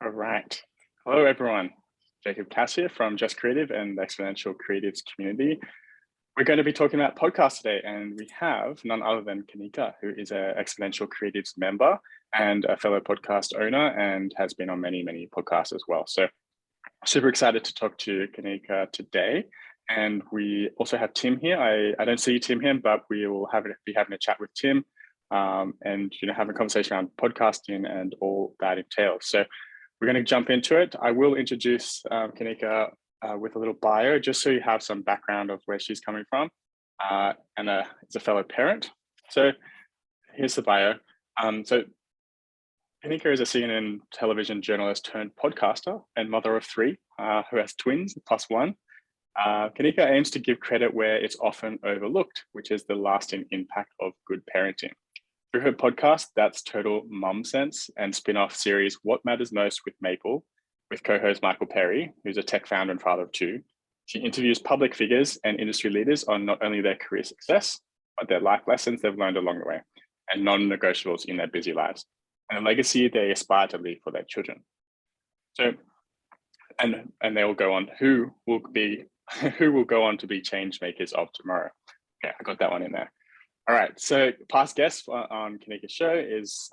All right. Hello, everyone. Jacob Cass here from Just Creative and the Exponential Creatives community. We're going to be talking about podcasts today, and we have none other than Kanika, who is an Exponential Creatives member and a fellow podcast owner and has been on many, many podcasts as well. So super excited to talk to Kanika today. And we also have Tim here. I don't see Tim here, but we will be having a chat with Tim and have a conversation around podcasting and all that entails. So we're going to jump into it. I will introduce Kanika with a little bio, just so you have some background of where she's coming from, and is a fellow parent. So here's the bio. So Kanika is a CNN television journalist turned podcaster and mother of three who has twins, plus one. Kanika aims to give credit where it's often overlooked, which is the lasting impact of good parenting. Through her podcast, That's Total Mum Sense, and spin-off series What Matters Most with Maple, with co-host Michael Perry, who's a tech founder and father of two, she interviews public figures and industry leaders on not only their career success, but their life lessons they've learned along the way, and non-negotiables in their busy lives, and the legacy they aspire to leave for their children. So, and they will go on who will go on to be change makers of tomorrow. Okay, I got that one in there. All right, so past guests on Kanika's show is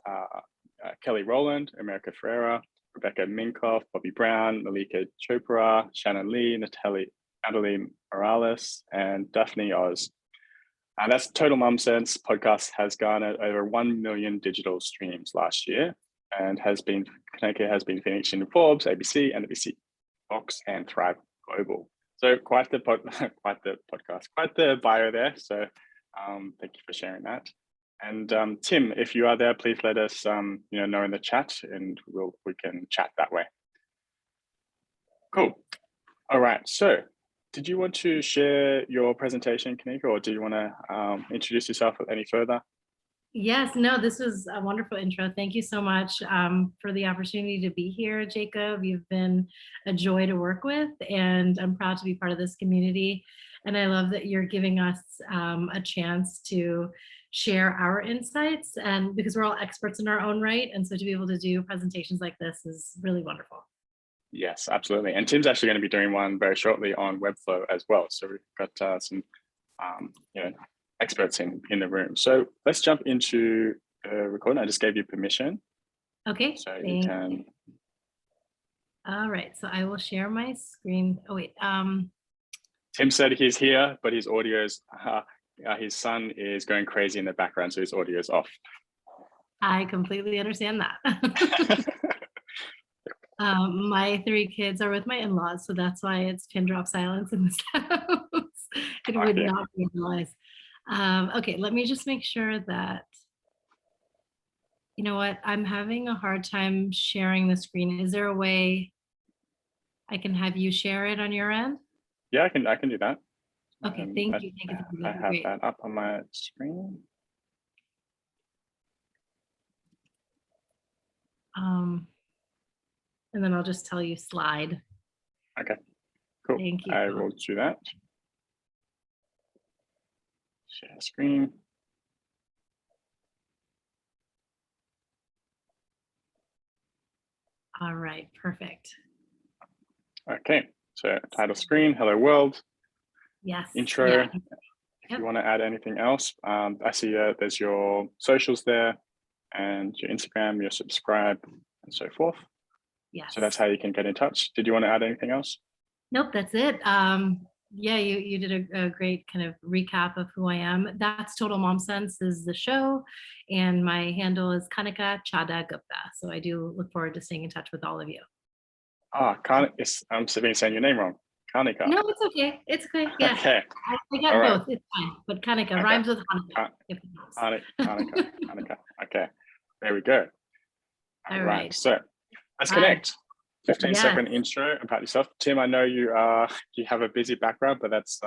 Kelly Rowland, America Ferrera, Rebecca Minkoff, Bobby Brown, Malika Chopra, Shannon Lee, Natalie Morales, and Daphne Oz. That's Total Mum Sense podcast has garnered over 1 million digital streams last year, and Kanika has been featured in Forbes, ABC, NBC, Fox, and Thrive Global. So quite the podcast, quite the bio there. So thank you for sharing that. And Tim, if you are there, please let us know in the chat, and we can chat that way. Cool. All right. So, did you want to share your presentation, Kanika, or do you want to introduce yourself any further? Yes, no, this was a wonderful intro. Thank you so much for the opportunity to be here, Jacob. You've been a joy to work with, and I'm proud to be part of this community. And I love that you're giving us a chance to share our insights, and because we're all experts in our own right. And so to be able to do presentations like this is really wonderful. Yes, absolutely. And Tim's actually going to be doing one very shortly on Webflow as well. So we've got some experts in the room. So let's jump into recording. I just gave you permission. Okay. So you can. All right. So I will share my screen. Oh wait. Tim said he's here, but his audio's his son is going crazy in the background, so his audio is off. I completely understand that. My three kids are with my in-laws, so that's why it's pin drop silence in this house. It would not be otherwise. Okay, let me just make sure that, you know what, I'm having a hard time sharing the screen. Is there a way I can have you share it on your end? Yeah, I can do that. Okay, thank you. I have that up on my screen. And then I'll just tell you slide. Okay, cool. Thank you. I will do that. Share screen. All right, perfect. Okay, so title screen, hello world. Yes. Intro. Yeah. If you want to add anything else, I see there's your socials there and your Instagram, your subscribe, and so forth. Yes. So that's how you can get in touch. Did you want to add anything else? Nope, that's it. Yeah, you did a great kind of recap of who I am. That's Total Mom Sense is the show, and my handle is Kanika Chada Gupta. So I do look forward to staying in touch with all of you. I'm saying your name wrong. Kanika. No, it's okay. It's okay. Yeah. Okay. I got both. It's fine. But Kanika rhymes with Hanukkah. Kanika. Okay. There we go. All right. So let's connect. 15-second intro about yourself. Tim, I know you have a busy background, but that's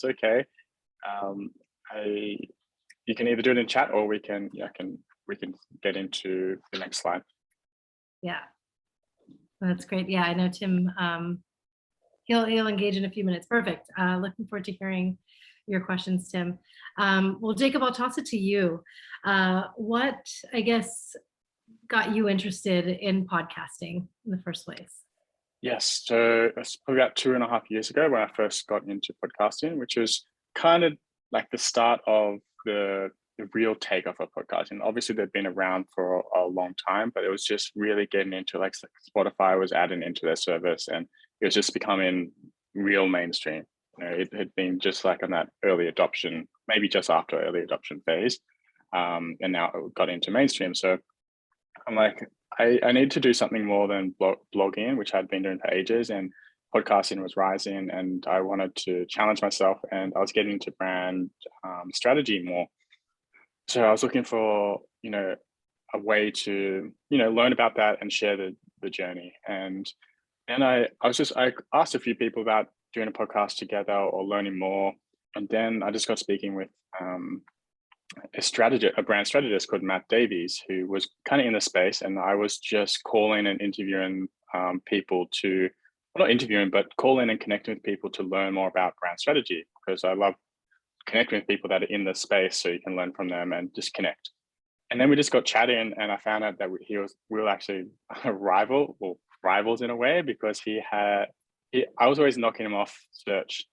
okay. You can either do it in chat, or we can get into the next slide. Yeah. That's great. Yeah, I know Tim, he'll engage in a few minutes. Perfect. Looking forward to hearing your questions, Tim. Well, Jacob, I'll toss it to you. What, I guess, got you interested in podcasting in the first place? Yes, so it's probably about 2.5 years ago when I first got into podcasting, which was kind of like the start of the real takeoff of podcasting. Obviously, they've been around for a long time, but it was just really getting into like Spotify was adding into their service, and it was just becoming real mainstream. It had been just like on that early adoption, maybe just after early adoption phase, and now it got into mainstream. So I'm like, I need to do something more than blogging, which I'd been doing for ages, and podcasting was rising, and I wanted to challenge myself, and I was getting into brand strategy more. So I was looking for, a way to, learn about that and share the journey. And then I asked a few people about doing a podcast together or learning more. And then I just got speaking with a brand strategist called Matt Davies, who was kind of in the space, and I was just calling and interviewing people to, well, not interviewing, but calling and connecting with people to learn more about brand strategy, because I love connecting with people that are in the space so you can learn from them and just connect. And then we just got chatting, and I found out that we were actually a rivals in a way, because I was always knocking him off search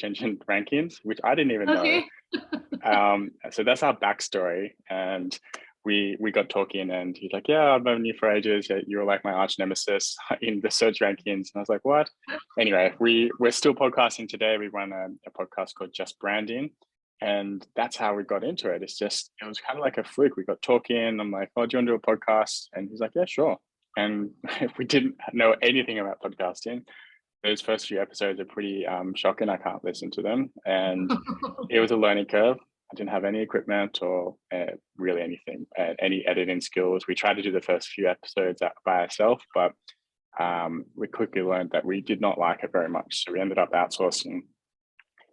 engine rankings, which I didn't even know. Okay. So that's our backstory. And we got talking, and he's like, yeah, I've known you for ages. You were like my arch nemesis in the search rankings. And I was like, what? Anyway, we're still podcasting today. We run a podcast called Just Branding. And that's how we got into it. It was kind of like a fluke. We got talking. I'm like, oh, do you want to do a podcast? And he's like, yeah, sure. And we didn't know anything about podcasting. Those first few episodes are pretty shocking. I can't listen to them. And it was a learning curve. I didn't have any equipment or really anything, any editing skills. We tried to do the first few episodes by ourselves, but we quickly learned that we did not like it very much. So we ended up outsourcing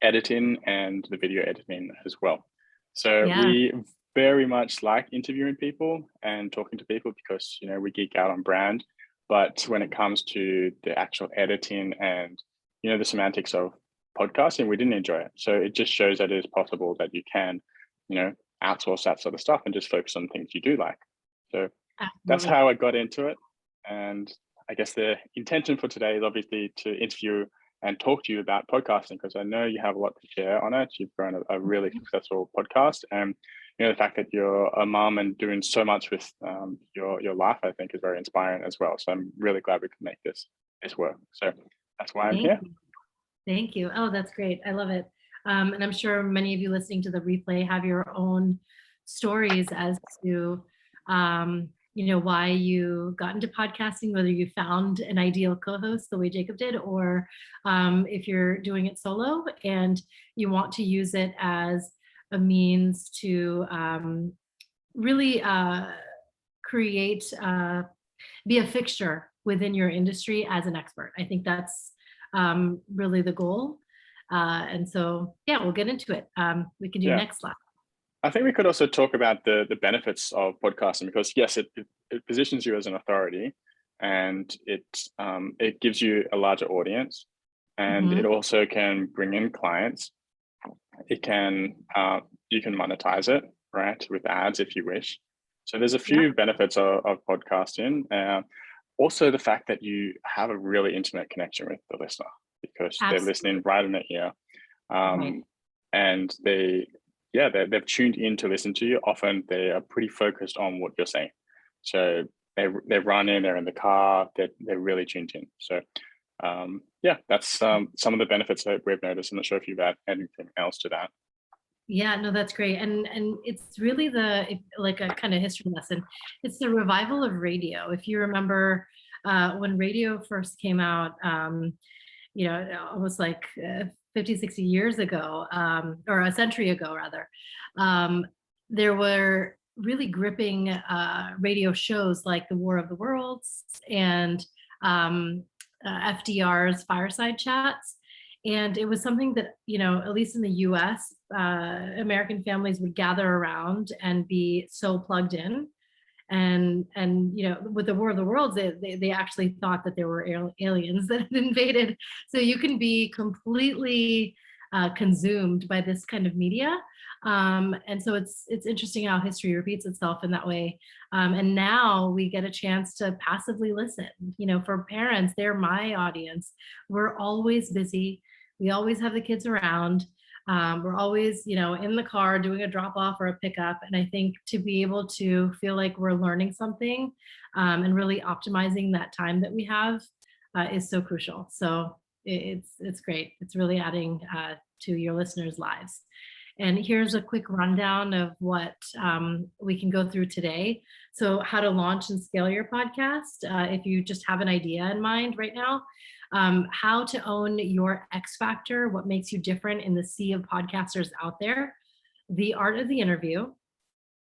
editing and the video editing as well. So Yeah. we very much like interviewing people and talking to people, because we geek out on brand. But when it comes to the actual editing and the semantics of podcasting, we didn't enjoy it. So it just shows that it is possible that you can outsource that sort of stuff and just focus on things you do like. So that's how I got into it. And I guess the intention for today is obviously to interview and talk to you about podcasting, because I know you have a lot to share on it. You've grown a really successful podcast, and the fact that you're a mom and doing so much with your life, I think, is very inspiring as well. So I'm really glad we could make this work. So that's why I'm here. Thank you. Oh, that's great. I love it. And I'm sure many of you listening to the replay have your own stories as to why you got into podcasting, whether you found an ideal co-host the way Jacob did, or if you're doing it solo and you want to use it as a means to really create, be a fixture within your industry as an expert. I think that's really the goal. And so, yeah, we'll get into it. We can do next slide. I think we could also talk about the benefits of podcasting, because yes, it positions you as an authority, and it gives you a larger audience, and it also can bring in clients. It can you can monetize it, right, with ads if you wish. So there's a few benefits of podcasting. Also, the fact that you have a really intimate connection with the listener, because they're listening right in their ear, and they've tuned in to listen to you. Often they are pretty focused on what you're saying. So they're running, they're in the car, they're really tuned in. So that's some of the benefits that we've noticed. I'm not sure if you've had anything else to that. Yeah, no, that's great. And it's really like a kind of history lesson. It's the revival of radio. If you remember when radio first came out, almost like 50, 60 years ago, or a century ago, rather, there were really gripping radio shows like The War of the Worlds and FDR's Fireside Chats. And it was something that, at least in the US, American families would gather around and be so plugged in. And with the War of the Worlds, they actually thought that there were aliens that had invaded. So you can be completely consumed by this kind of media. And so it's interesting how history repeats itself in that way. And now we get a chance to passively listen. You know, for parents, they're my audience. We're always busy. We always have the kids around. We're always, you know, in the car doing a drop off or a pickup. And I think to be able to feel like we're learning something and really optimizing that time that we have is so crucial. So it's great. It's really adding to your listeners' lives. And here's a quick rundown of what we can go through today. So how to launch and scale your podcast. If you just have an idea in mind right now, how to own your X factor, what makes you different in the sea of podcasters out there, the art of the interview.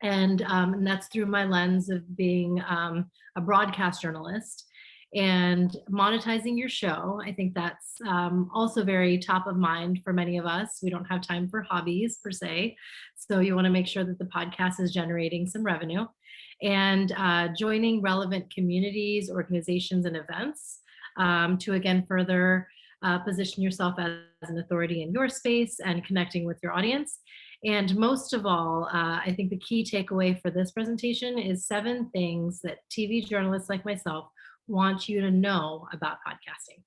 And that's through my lens of being a broadcast journalist. And monetizing your show. I think that's also very top of mind for many of us. We don't have time for hobbies per se. So you want to make sure that the podcast is generating some revenue. And joining relevant communities, organizations, and events to again further position yourself as an authority in your space and connecting with your audience. And most of all, I think the key takeaway for this presentation is 7 things that TV journalists like myself want you to know about podcasting.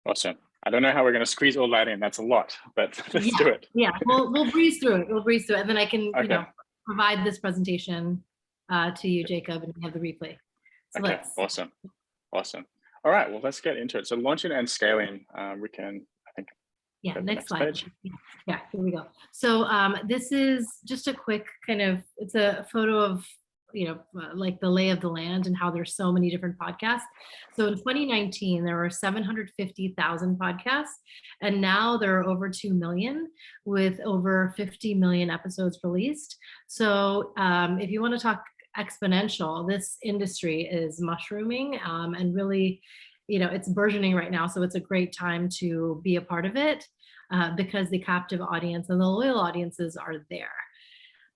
Awesome. I don't know how we're going to squeeze all that in. That's a lot, but let's do it. Yeah, we'll breeze through it. And then I can, you know, provide this presentation to you, Jacob, and we have the replay. So okay, awesome. All right, well, let's get into it. So launching and scaling, we can, I think. Yeah, next slide. Page. Yeah, here we go. So this is just a quick kind of, it's a photo of, you know, like the lay of the land and how there's so many different podcasts. So in 2019, there were 750,000 podcasts, and now there are over 2 million with over 50 million episodes released. So if you want to talk exponential, this industry is mushrooming and really, you know, it's burgeoning right now. So it's a great time to be a part of it because the captive audience and the loyal audiences are there.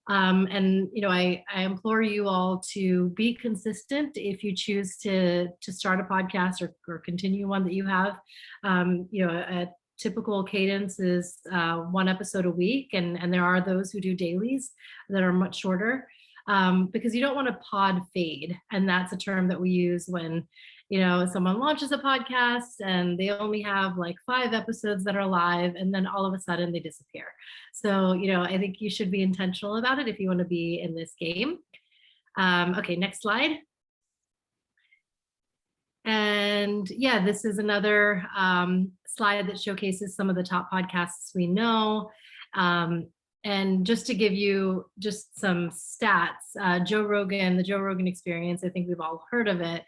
And you know, I implore you all to be consistent if you choose to start a podcast or continue one that you have. You know, a typical cadence is 1 episode a week, and there are those who do dailies that are much shorter because you don't want to pod fade, and that's a term that we use when, you know, someone launches a podcast and they only have like 5 episodes that are live, and then all of a sudden they disappear. So, you know, I think you should be intentional about it if you want to be in this game. Okay, next slide. And yeah, this is another slide that showcases some of the top podcasts we know. And just to give you just some stats, Joe Rogan, the Joe Rogan Experience, I think we've all heard of it.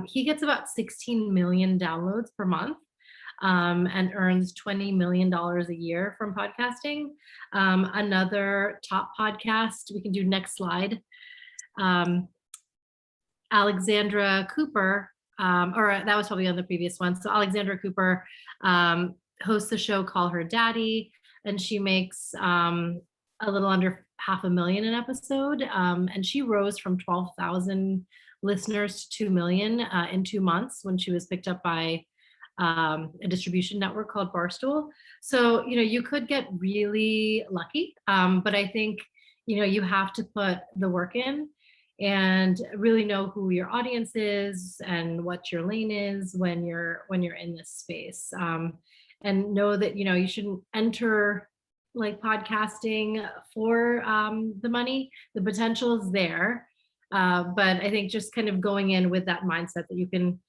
He gets about 16 million downloads per month and earns $20 million a year from podcasting. Another top podcast, we can do next slide. Alexandra Cooper, or that was probably on the previous one. So Alexandra Cooper hosts a show Call Her Daddy, and she makes a little under $500,000 an episode. And she rose from 12,000 listeners to 2 million in 2 months when she was picked up by a distribution network called Barstool. So, you know, you could get really lucky, but I think, you know, you have to put the work in and really know who your audience is and what your lane is when you're in this space, and know that, you know, you shouldn't enter like podcasting for the money. The potential is there. But I think just kind of going in with that mindset that you can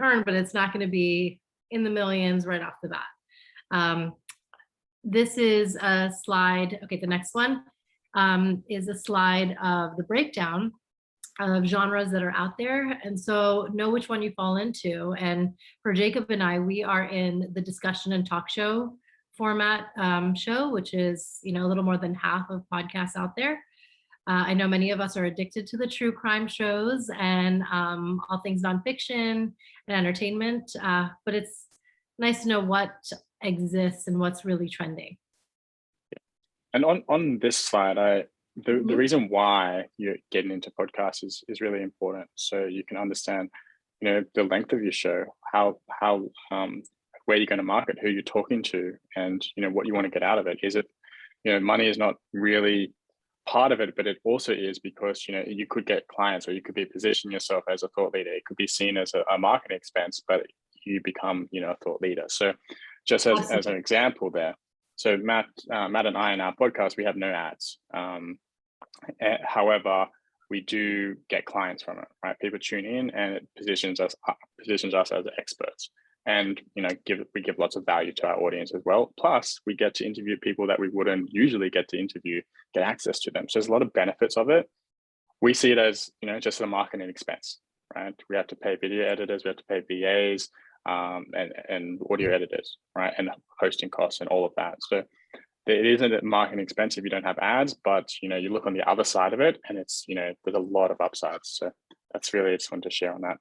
earn, but it's not going to be in the millions right off the bat. This is a slide. Okay, the next one is a slide of the breakdown of genres that are out there. And so know which one you fall into. And for Jacob and I, we are in the discussion and talk show format show, which is, you know, a little more than half of podcasts out there. I know many of us are addicted to the true crime shows and all things nonfiction and entertainment, but it's nice to know what exists and what's really trending. And on this slide, the reason why you're getting into podcasts is really important. So you can understand, you know, the length of your show, how where you're going to market, who you're talking to, and what you want to get out of it. Is it, money is not really part of it, but it also is because you could get clients, or you could be positioning yourself as a thought leader. It could be seen as a marketing expense, but you become a thought leader. So just as an example there, so Matt and I in our podcast, we have no ads. However, we do get clients from it, right? People tune in, and it positions us as experts, and we give lots of value to our audience as well. Plus, we get to interview people that we wouldn't usually get to interview, get access to them. So there's a lot of benefits of it. We see it as just a marketing expense, right? We have to pay video editors, we have to pay VAs, and audio editors, right? And hosting costs and all of that. So it isn't a marketing expense if you don't have ads, but you look on the other side of it, and it's there's a lot of upsides. So that's really, I just wanted to share on that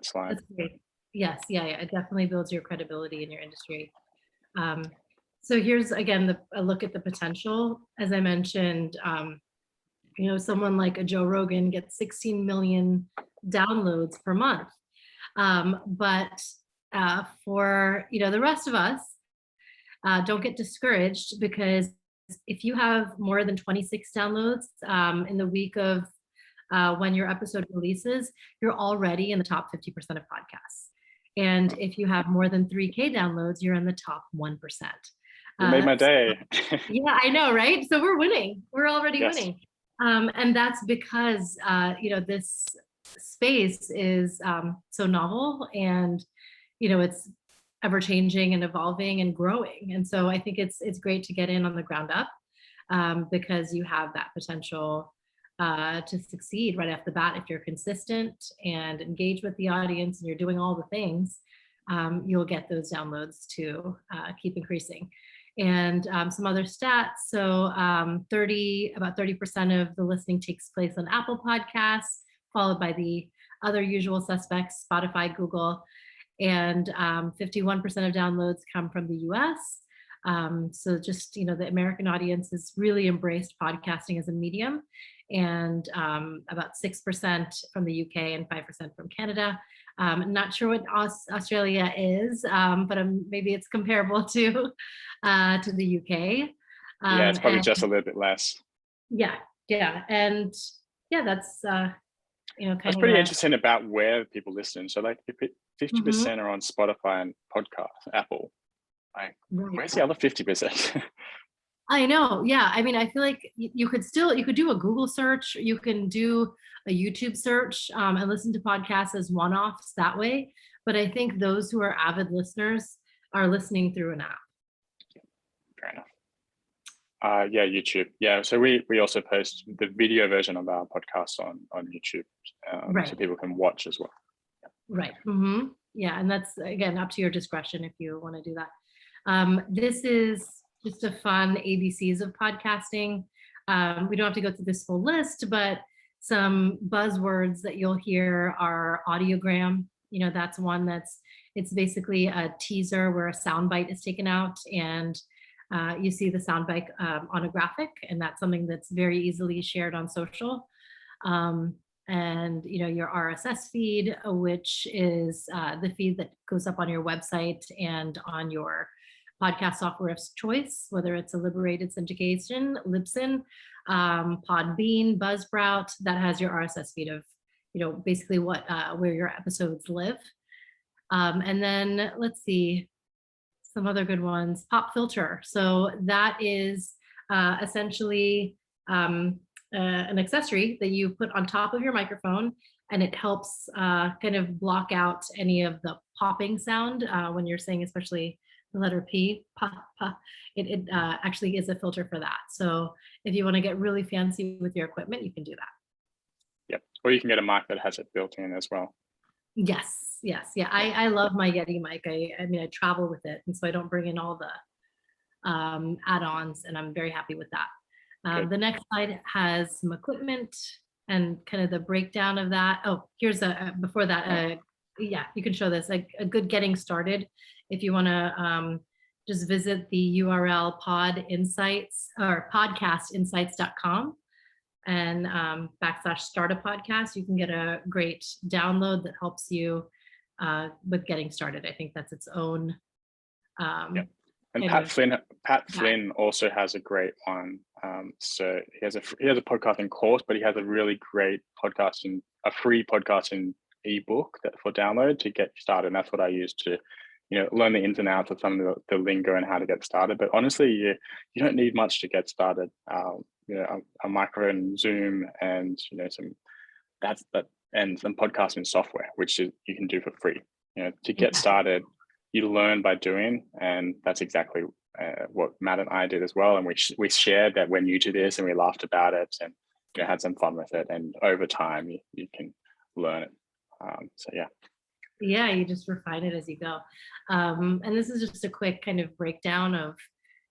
slide. That's great. Yes, yeah, it definitely builds your credibility in your industry. So here's again a look at the potential. As I mentioned, someone like a Joe Rogan gets 16 million downloads per month, but for the rest of us, don't get discouraged, because if you have more than 26 downloads in the week of when your episode releases, you're already in the top 50% of podcasts. And if you have more than 3K downloads, you're in the top 1%. You made my day. Yeah, I know, right? So we're winning. We're already winning. And that's because, this space is so novel, and, it's ever changing and evolving and growing. And so I think it's great to get in on the ground up, because you have that potential to succeed right off the bat. If you're consistent and engage with the audience and you're doing all the things, you'll get those downloads to keep increasing. And some other stats. So about 30% of the listening takes place on Apple Podcasts, followed by the other usual suspects, Spotify, Google, and 51% of downloads come from the US. So just, the American audience has really embraced podcasting as a medium, and about 6% from the UK and 5% from Canada. Not sure what Australia is, but maybe it's comparable to the UK. Yeah, it's probably just a little bit less. Yeah, and yeah, that's kind That's pretty interesting about where people listen. So like, if 50% are on Spotify and podcast, Apple, like where's the other 50%? I know. Yeah. I mean, I feel like you could do a Google search, you can do a YouTube search, and listen to podcasts as one-offs that way. But I think those who are avid listeners are listening through an app. Fair enough. Yeah, YouTube. Yeah. So we also post the video version of our podcast on YouTube, so people can watch as well. Right. Yeah. And that's, again, up to your discretion if you want to do that. This is just a fun ABCs of podcasting. We don't have to go through this full list, but some buzzwords that you'll hear are audiogram. That's one it's basically a teaser where a soundbite is taken out, and you see the soundbite on a graphic, and that's something that's very easily shared on social. And your RSS feed, which is the feed that goes up on your website and on your podcast software of choice, whether it's a liberated syndication, Libsyn, Podbean, Buzzsprout, that has your RSS feed of basically where your episodes live. And then let's see some other good ones. Pop filter. So that is essentially an accessory that you put on top of your microphone, and it helps kind of block out any of the popping sound when you're saying, especially the letter P, pa, pa. It actually is a filter for that. So if you want to get really fancy with your equipment, you can do that. Yep. Or you can get a mic that has it built in as well. Yes. Yeah. I love my Yeti mic. I mean, I travel with it, and so I don't bring in all the add-ons, and I'm very happy with that. The next slide has some equipment and kind of the breakdown of that. Oh, here's before that. Yeah, you can show this, a good getting started. If you want to just visit the URL podcastinsights or podcastinsights.com and /start a podcast, you can get a great download that helps you with getting started. I think that's its own Yeah. And kind Pat of Flynn also has a great one. So he has a podcasting course, but he has a really great a free podcasting ebook that for download to get started. And that's what I use to, learn the ins and outs of some of the lingo and how to get started. But honestly, you don't need much to get started. A microphone, Zoom, and and some podcasting software, which you can do for free. To get started, you learn by doing, and that's exactly what Matt and I did as well. And we shared that we're new to this, and we laughed about it, and had some fun with it. And over time, you can learn it. So yeah. Yeah, you just refine it as you go. And this is just a quick kind of breakdown of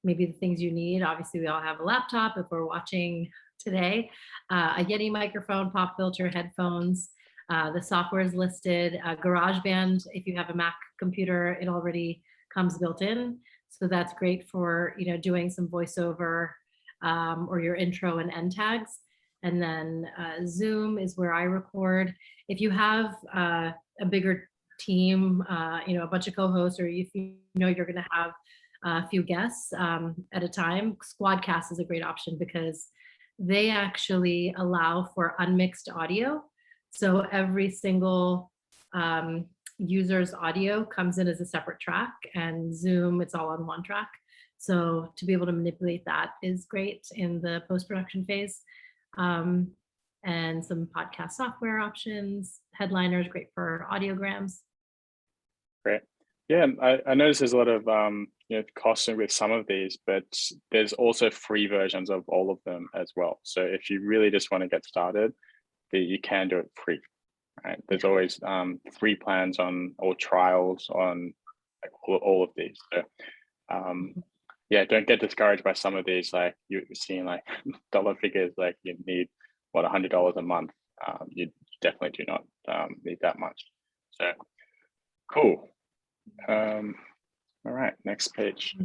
maybe the things you need. Obviously, we all have a laptop if we're watching today, a Yeti microphone, pop filter, headphones. The software is listed. GarageBand, if you have a Mac computer, it already comes built in. So that's great for doing some voiceover or your intro and end tags. And then Zoom is where I record. If you have a bigger team, a bunch of co-hosts, or if you're going to have a few guests at a time, Squadcast is a great option because they actually allow for unmixed audio. So every single user's audio comes in as a separate track, and Zoom, it's all on one track. So to be able to manipulate that is great in the post-production phase. And some podcast software options. Headliner is great for audiograms. Great. Yeah, I noticed there's a lot of costing with some of these, but there's also free versions of all of them as well. So if you really just want to get started, you can do it free. Right? There's always free plans on or trials on all of these. So don't get discouraged by some of these. Like you're seeing like dollar figures, like you need $100 a month. You definitely do not need that much. So cool. All right, next page.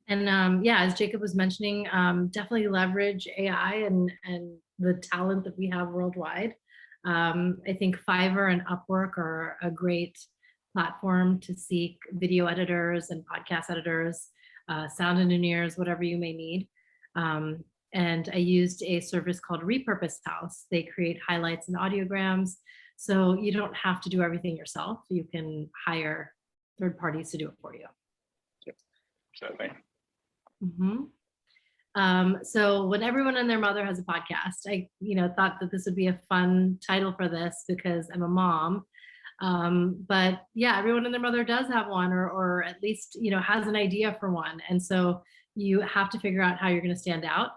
And as Jacob was mentioning, definitely leverage AI and the talent that we have worldwide. I think Fiverr and Upwork are a great platform to seek video editors and podcast editors, sound engineers, whatever you may need. And I used a service called Repurpose House. They create highlights and audiograms. So you don't have to do everything yourself. You can hire third parties to do it for you. Yep, certainly. So when everyone and their mother has a podcast, I thought that this would be a fun title for this because I'm a mom. But yeah, everyone and their mother does have one, or at least has an idea for one. And so you have to figure out how you're going to stand out.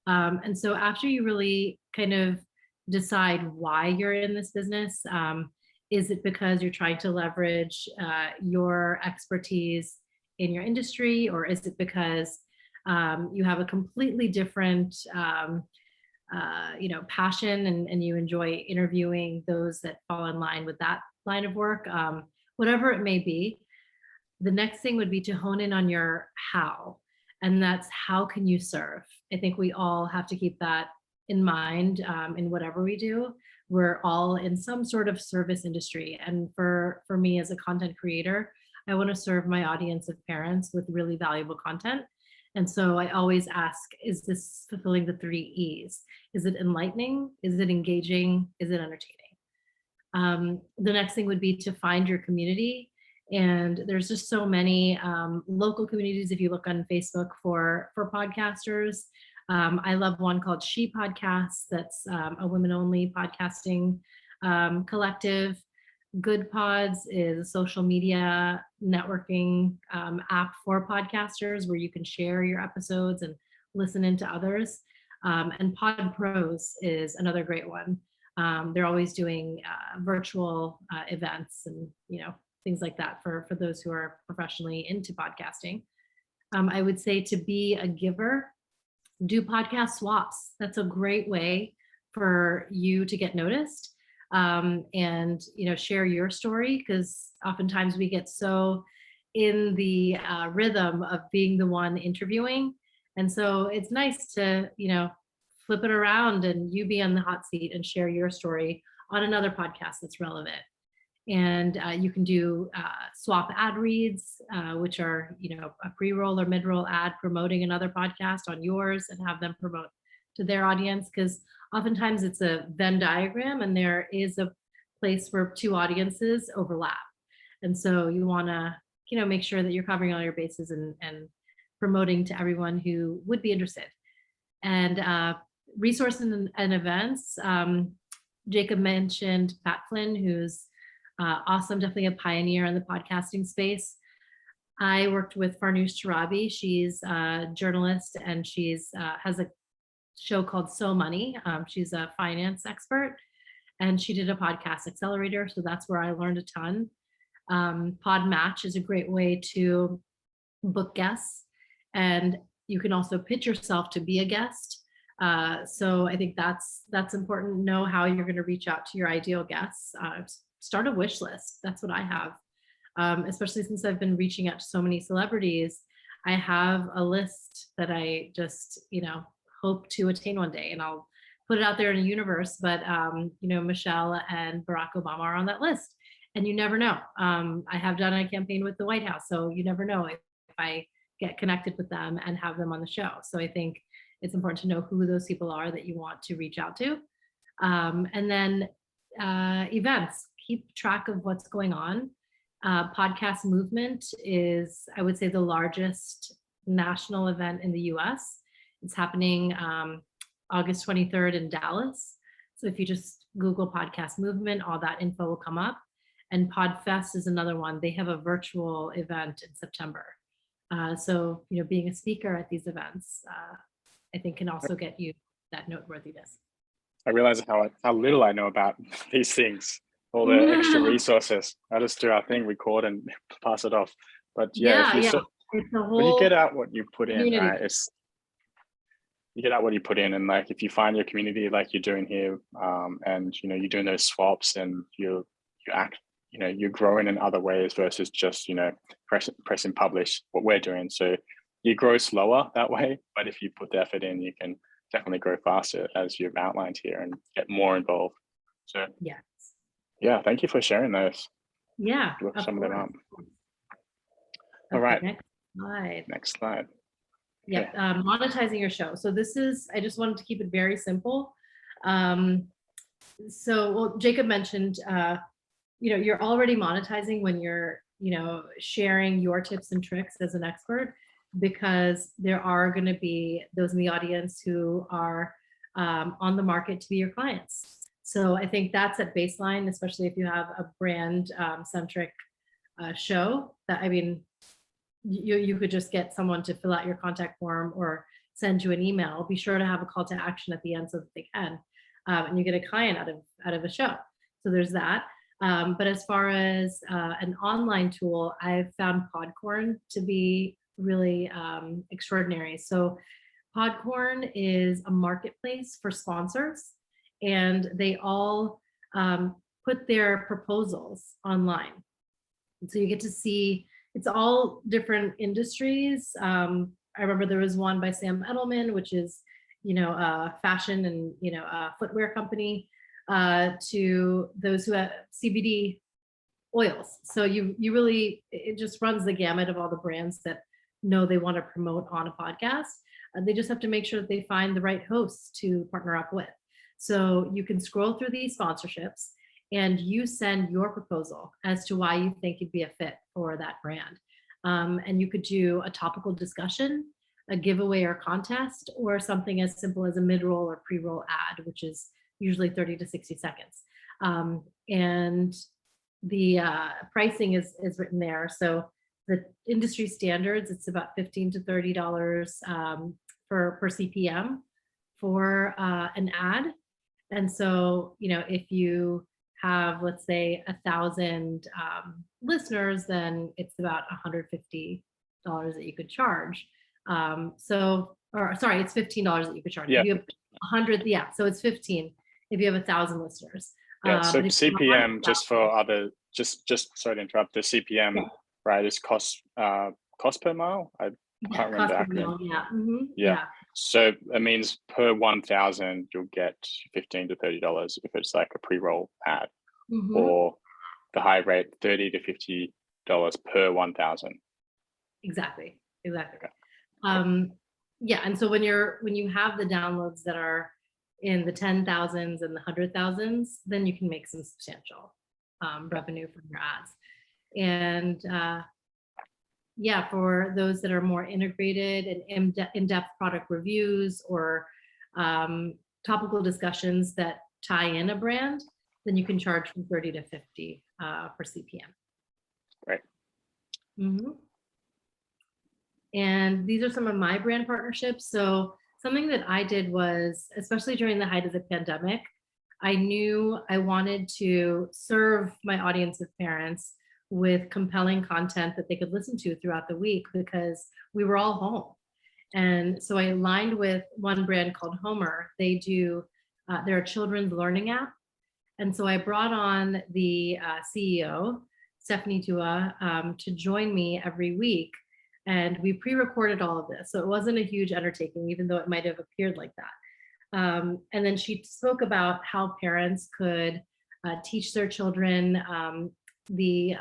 And so after you really kind of decide why you're in this business, is it because you're trying to leverage your expertise in your industry, or is it because you have a completely different passion and you enjoy interviewing those that fall in line with that line of work? Whatever it may be, the next thing would be to hone in on your how, and that's how can you serve. I think we all have to keep that in mind in whatever we do. We're all in some sort of service industry, and for me as a content creator, I want to serve my audience of parents with really valuable content. And so I always ask, is this fulfilling the 3 E's? Is it enlightening? Is it engaging? Is it entertaining? The next thing would be to find your community. And there's just so many local communities. If you look on Facebook for podcasters, I love one called She Podcasts. That's a women-only podcasting collective. Good Pods is a social media networking app for podcasters where you can share your episodes and listen into others. And Pod Pros is another great one. They're always doing virtual events and things like that for those who are professionally into podcasting. I would say to be a giver, do podcast swaps. That's a great way for you to get noticed. And share your story, because oftentimes we get so in the rhythm of being the one interviewing, and so it's nice to flip it around and you be on the hot seat and share your story on another podcast that's relevant. And you can do swap ad reads, which are, a pre-roll or mid-roll ad promoting another podcast on yours and have them promote to their audience. Because oftentimes it's a Venn diagram and there is a place where two audiences overlap. And so you want to, make sure that you're covering all your bases and promoting to everyone who would be interested. And resources and events. Jacob mentioned Pat Flynn, who's awesome, definitely a pioneer in the podcasting space. I worked with Farnoosh Tarabi. She's a journalist and she's has a show called So Money. She's a finance expert and she did a podcast accelerator. So that's where I learned a ton. Pod Match is a great way to book guests, and you can also pitch yourself to be a guest. So I think that's important. Know how you're going to reach out to your ideal guests. Start a wish list. That's what I have. Especially since I've been reaching out to so many celebrities, I have a list that I just, hope to attain one day, and I'll put it out there in the universe. But, Michelle and Barack Obama are on that list, and you never know. I have done a campaign with the White House, so you never know if I get connected with them and have them on the show. So I think it's important to know who those people are that you want to reach out to. And then events, keep track of what's going on. Podcast Movement is, I would say, the largest national event in the US. It's happening August 23rd in Dallas. So if you just Google Podcast Movement, all that info will come up. And PodFest is another one. They have a virtual event in September. So, being a speaker at these events, I think can also get you that noteworthiness. I realize how little I know about these things, all the extra resources. I just do our thing, record and pass it off. But it's a whole, when you get out what you put in, community. right? You get out what you put in, and like if you find your community like you're doing here, and you're doing those swaps and you act, you're growing in other ways versus just press and publish what we're doing. So you grow slower that way, but if you put the effort in, you can definitely grow faster, as you've outlined here, and get more involved. So yeah, thank you for sharing those. Yeah, look some of them up. Okay, All right, next slide. Next slide. Yeah, okay. Monetizing your show. So I just wanted to keep it very simple. Jacob mentioned, you're already monetizing when you're, sharing your tips and tricks as an expert, because there are going to be those in the audience who are on the market to be your clients. So I think that's at baseline, especially if you have a brand centric show. You could just get someone to fill out your contact form or send you an email. Be sure to have a call to action at the end so that they can, and you get a client out of a show. So there's that. But as far as an online tool, I've found Podcorn to be really extraordinary. So Podcorn is a marketplace for sponsors, and they all put their proposals online. And so you get to see, it's all different industries. I remember there was one by Sam Edelman, which is, fashion and, a footwear company, to those who have CBD oils. So it just runs the gamut of all the brands that know they want to promote on a podcast. They just have to make sure that they find the right hosts to partner up with. So you can scroll through these sponsorships and you send your proposal as to why you think you'd be a fit for that brand. And you could do a topical discussion, a giveaway or contest, or something as simple as a mid-roll or pre-roll ad, which is usually 30 to 60 seconds. And the pricing is written there. So the industry standards, it's about $15 to $30 per CPM for an ad. And so, if you have, let's say, 1,000 listeners, then it's about $150 that you could charge. It's $15 that you could charge. Yeah. If you have 100, so it's 15 if you have 1,000 listeners. So CPM, just for other, just sorry to interrupt, the CPM, right, is cost per mile. I can't remember the acronym. Yeah. So it means per 1,000 you'll get $15 to $30 if it's like a pre-roll ad, or the high rate, $30 to $50 per 1,000. Exactly. Okay. Yeah, and so when you have the downloads that are in the 10,000s and the 100,000s, then you can make some substantial revenue from your ads. And yeah, for those that are more integrated and in-depth product reviews or topical discussions that tie in a brand, then you can charge from 30 to 50 per CPM. Right. And these are some of my brand partnerships. So something that I did was, especially during the height of the pandemic, I knew I wanted to serve my audience of parents with compelling content that they could listen to throughout the week because we were all home. And so I aligned with one brand called Homer. They do, they're a children's learning app. And so I brought on the CEO, Stephanie Tua, to join me every week. And we pre-recorded all of this. So it wasn't a huge undertaking, even though it might have appeared like that. And then she spoke about how parents could teach their children the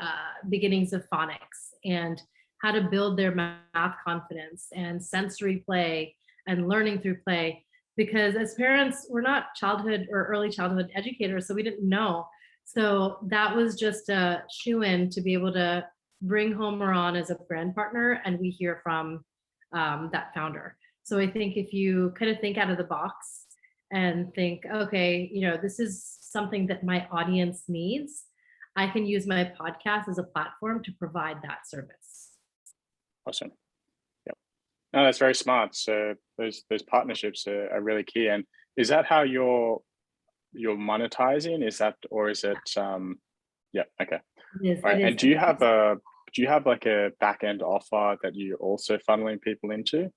beginnings of phonics and how to build their math confidence and sensory play and learning through play. Because as parents, we're not childhood or early childhood educators, so we didn't know. So that was just a shoe-in to be able to bring Homer on as a brand partner, and we hear from that founder. So I think if you kind of think out of the box and think, okay, this is something that my audience needs, I can use my podcast as a platform to provide that service. Awesome. Yep. No, that's very smart. So those partnerships are really key. And is that how you're monetizing? Is that, or is it? Yeah. Okay. Right. And do you have like a back end offer that you're also funneling people into?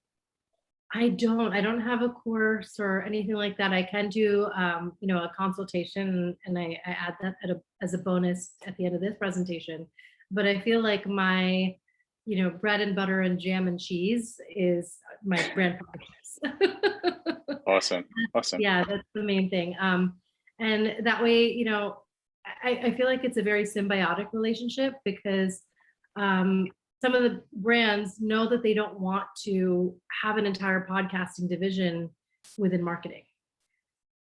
I don't have a course or anything like that. I can do, a consultation, and I add that as a bonus at the end of this presentation. But I feel like my, bread and butter and jam and cheese is my brand partnerships. Awesome. Yeah, that's the main thing. And that way, I feel like it's a very symbiotic relationship because some of the brands know that they don't want to have an entire podcasting division within marketing,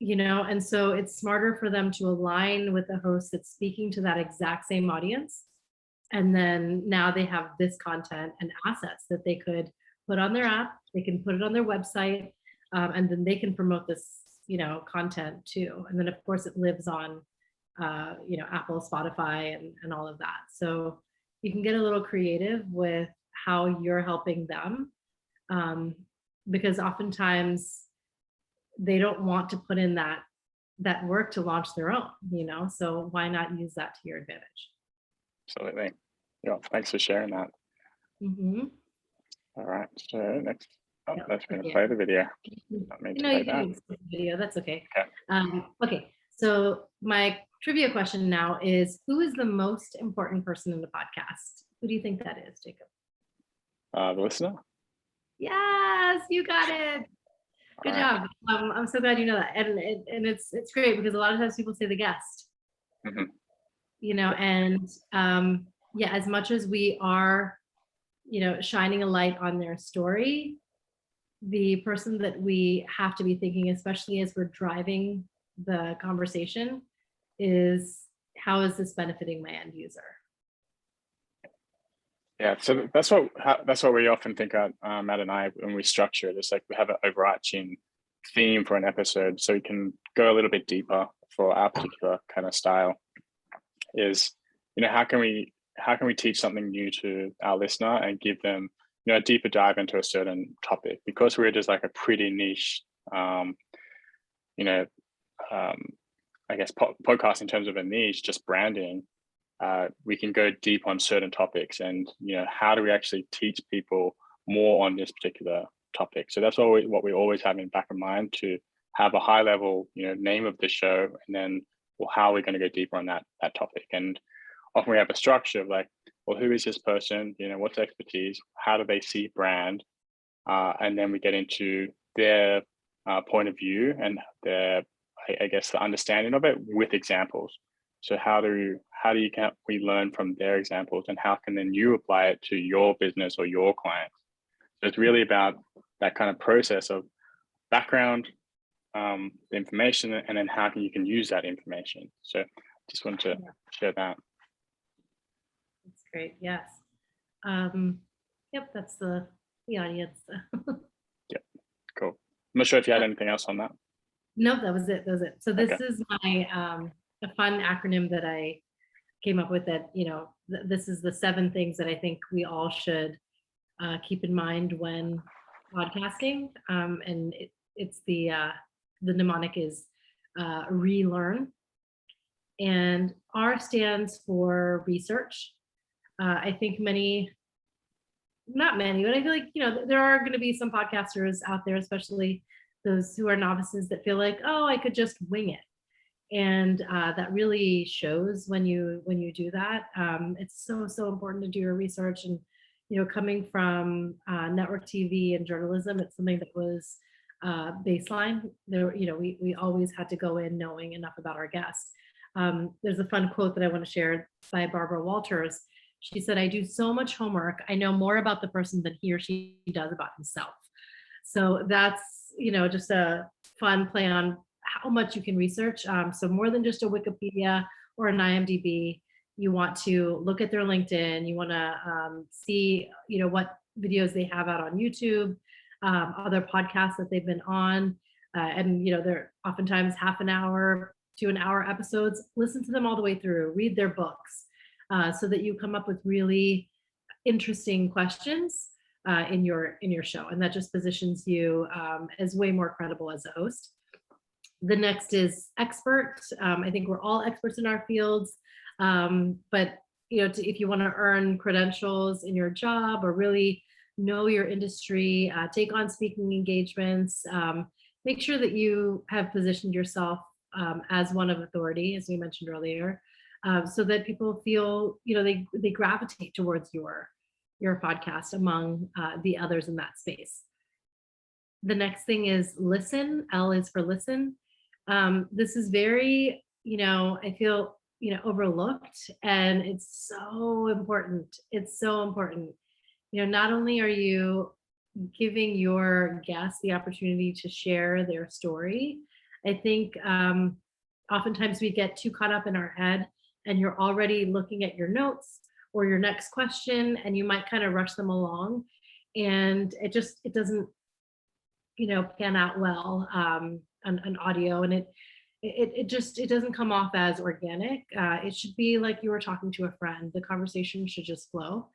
and so it's smarter for them to align with a host that's speaking to that exact same audience. And then now they have this content and assets that they could put on their app, they can put it on their website, and then they can promote this, content too. And then of course it lives on, Apple, Spotify, and all of that. So you can get a little creative with how you're helping them, because oftentimes they don't want to put in that work to launch their own, so why not use that to your advantage? Absolutely. Yeah, thanks for sharing that. All right, so next, that's going to play the video. Not mean to play that. Video, that's okay. Okay. Okay, so my trivia question now is, who is the most important person in the podcast? Who do you think that is, Jacob? The listener? Yes, you got it. Good job. I'm so glad you know that. And it's great because a lot of times people say the guest. And yeah, as much as we are, shining a light on their story, the person that we have to be thinking, especially as we're driving the conversation, is how is this benefiting my end user? Yeah, so that's what we often think of, Matt and I, when we structure it. It's like we have an overarching theme for an episode, so we can go a little bit deeper for our particular kind of style. Is, how can we teach something new to our listener and give them, a deeper dive into a certain topic, because we're just like a pretty niche, I guess podcast in terms of a niche, just branding. We can go deep on certain topics, and how do we actually teach people more on this particular topic? So that's what we always have in back of mind, to have a high level name of the show, and then, well, how are we going to go deeper on that topic? And often we have a structure of like, well, who is this person, what's their expertise, how do they see brand, and then we get into their point of view and their, I guess, the understanding of it with examples. So can we learn from their examples, and how can then you apply it to your business or your clients? So it's really about that kind of process of background, the information, and then how you can use that information. So just wanted to share that. That's great. Yes. Yep, that's the audience. Yeah, cool. I'm not sure if you had anything else on that. No, that was it. So this Okay. is my a fun acronym that I came up with, that, this is the 7 things that I think we all should keep in mind when podcasting. And it's the mnemonic is relearn. And R stands for research. I think not many, but I feel like, there are going to be some podcasters out there, especially those who are novices, that feel like, oh, I could just wing it. And that really shows when you do that. It's so important to do your research. And, coming from network TV and journalism, it's something that was baseline. There, we always had to go in knowing enough about our guests. There's a fun quote that I want to share by Barbara Walters. She said, "I do so much homework. I know more about the person than he or she does about himself." So that's, just a fun play on how much you can research. So more than just a Wikipedia or an IMDb, you want to look at their LinkedIn. You want to see, what videos they have out on YouTube, other podcasts that they've been on. And, they're oftentimes half an hour to an hour episodes. Listen to them all the way through, read their books, so that you come up with really interesting questions in your show. And that just positions you as way more credible as a host. The next is expert. I think we're all experts in our fields, but if you want to earn credentials in your job or really know your industry, take on speaking engagements, make sure that you have positioned yourself as one of authority, as we mentioned earlier, so that people feel they gravitate towards your podcast among the others in that space. The next thing is listen. L is for listen. This is very, I feel, overlooked, and it's so important. It's so important. Not only are you giving your guests the opportunity to share their story, I think oftentimes we get too caught up in our head, and you're already looking at your notes or your next question, and you might kind of rush them along, and it doesn't pan out well on audio, and it doesn't come off as organic. It should be like you were talking to a friend. The conversation should just flow.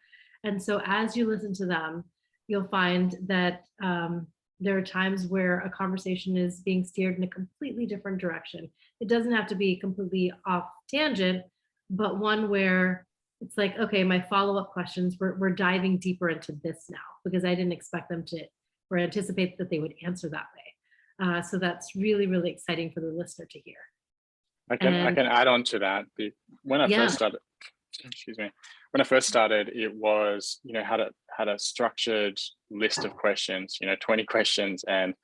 And so as you listen to them, you'll find that there are times where a conversation is being steered in a completely different direction. It doesn't have to be completely off tangent, but one where it's like, okay, my follow-up questions, we're diving deeper into this now, because I didn't expect them to or anticipate that they would answer that way. So that's really, really exciting for the listener to hear. I can add on to that. When I first started, when I first started, it was, had a structured list of questions, 20 questions, and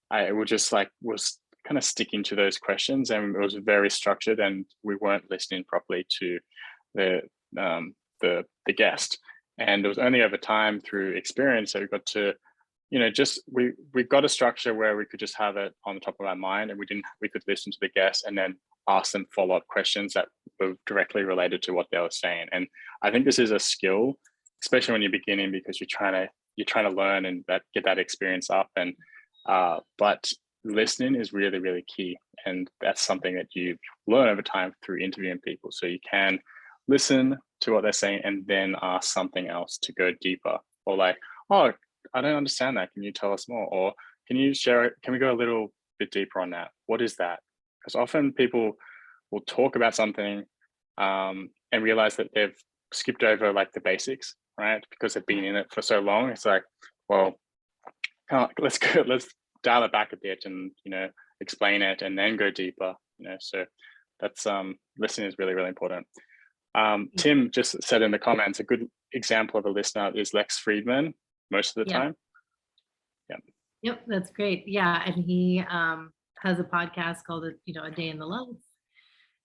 I was kind of sticking to those questions, and it was very structured, and we weren't listening properly to the guest. And it was only over time through experience that we got to, we got a structure where we could just have it on the top of our mind, and we could listen to the guest and then ask them follow-up questions that were directly related to what they were saying. And I think this is a skill, especially when you're beginning, because you're trying to learn and get that experience up. And but listening is really, really key, and that's something that you learn over time through interviewing people. So you can listen to what they're saying and then ask something else to go deeper, or like, oh, I don't understand that. Can you tell us more? Or can you share it? Can we go a little bit deeper on that? What is that? Because often people will talk about something and realize that they've skipped over like the basics, right? Because they've been in it for so long. It's like, well, let's dial it back a bit and, explain it and then go deeper, so that's listening is really, really important. Tim just said in the comments, a good example of a listener is Lex Friedman most of the time. Yep, that's great. Yeah, and he has a podcast called A Day in the Life.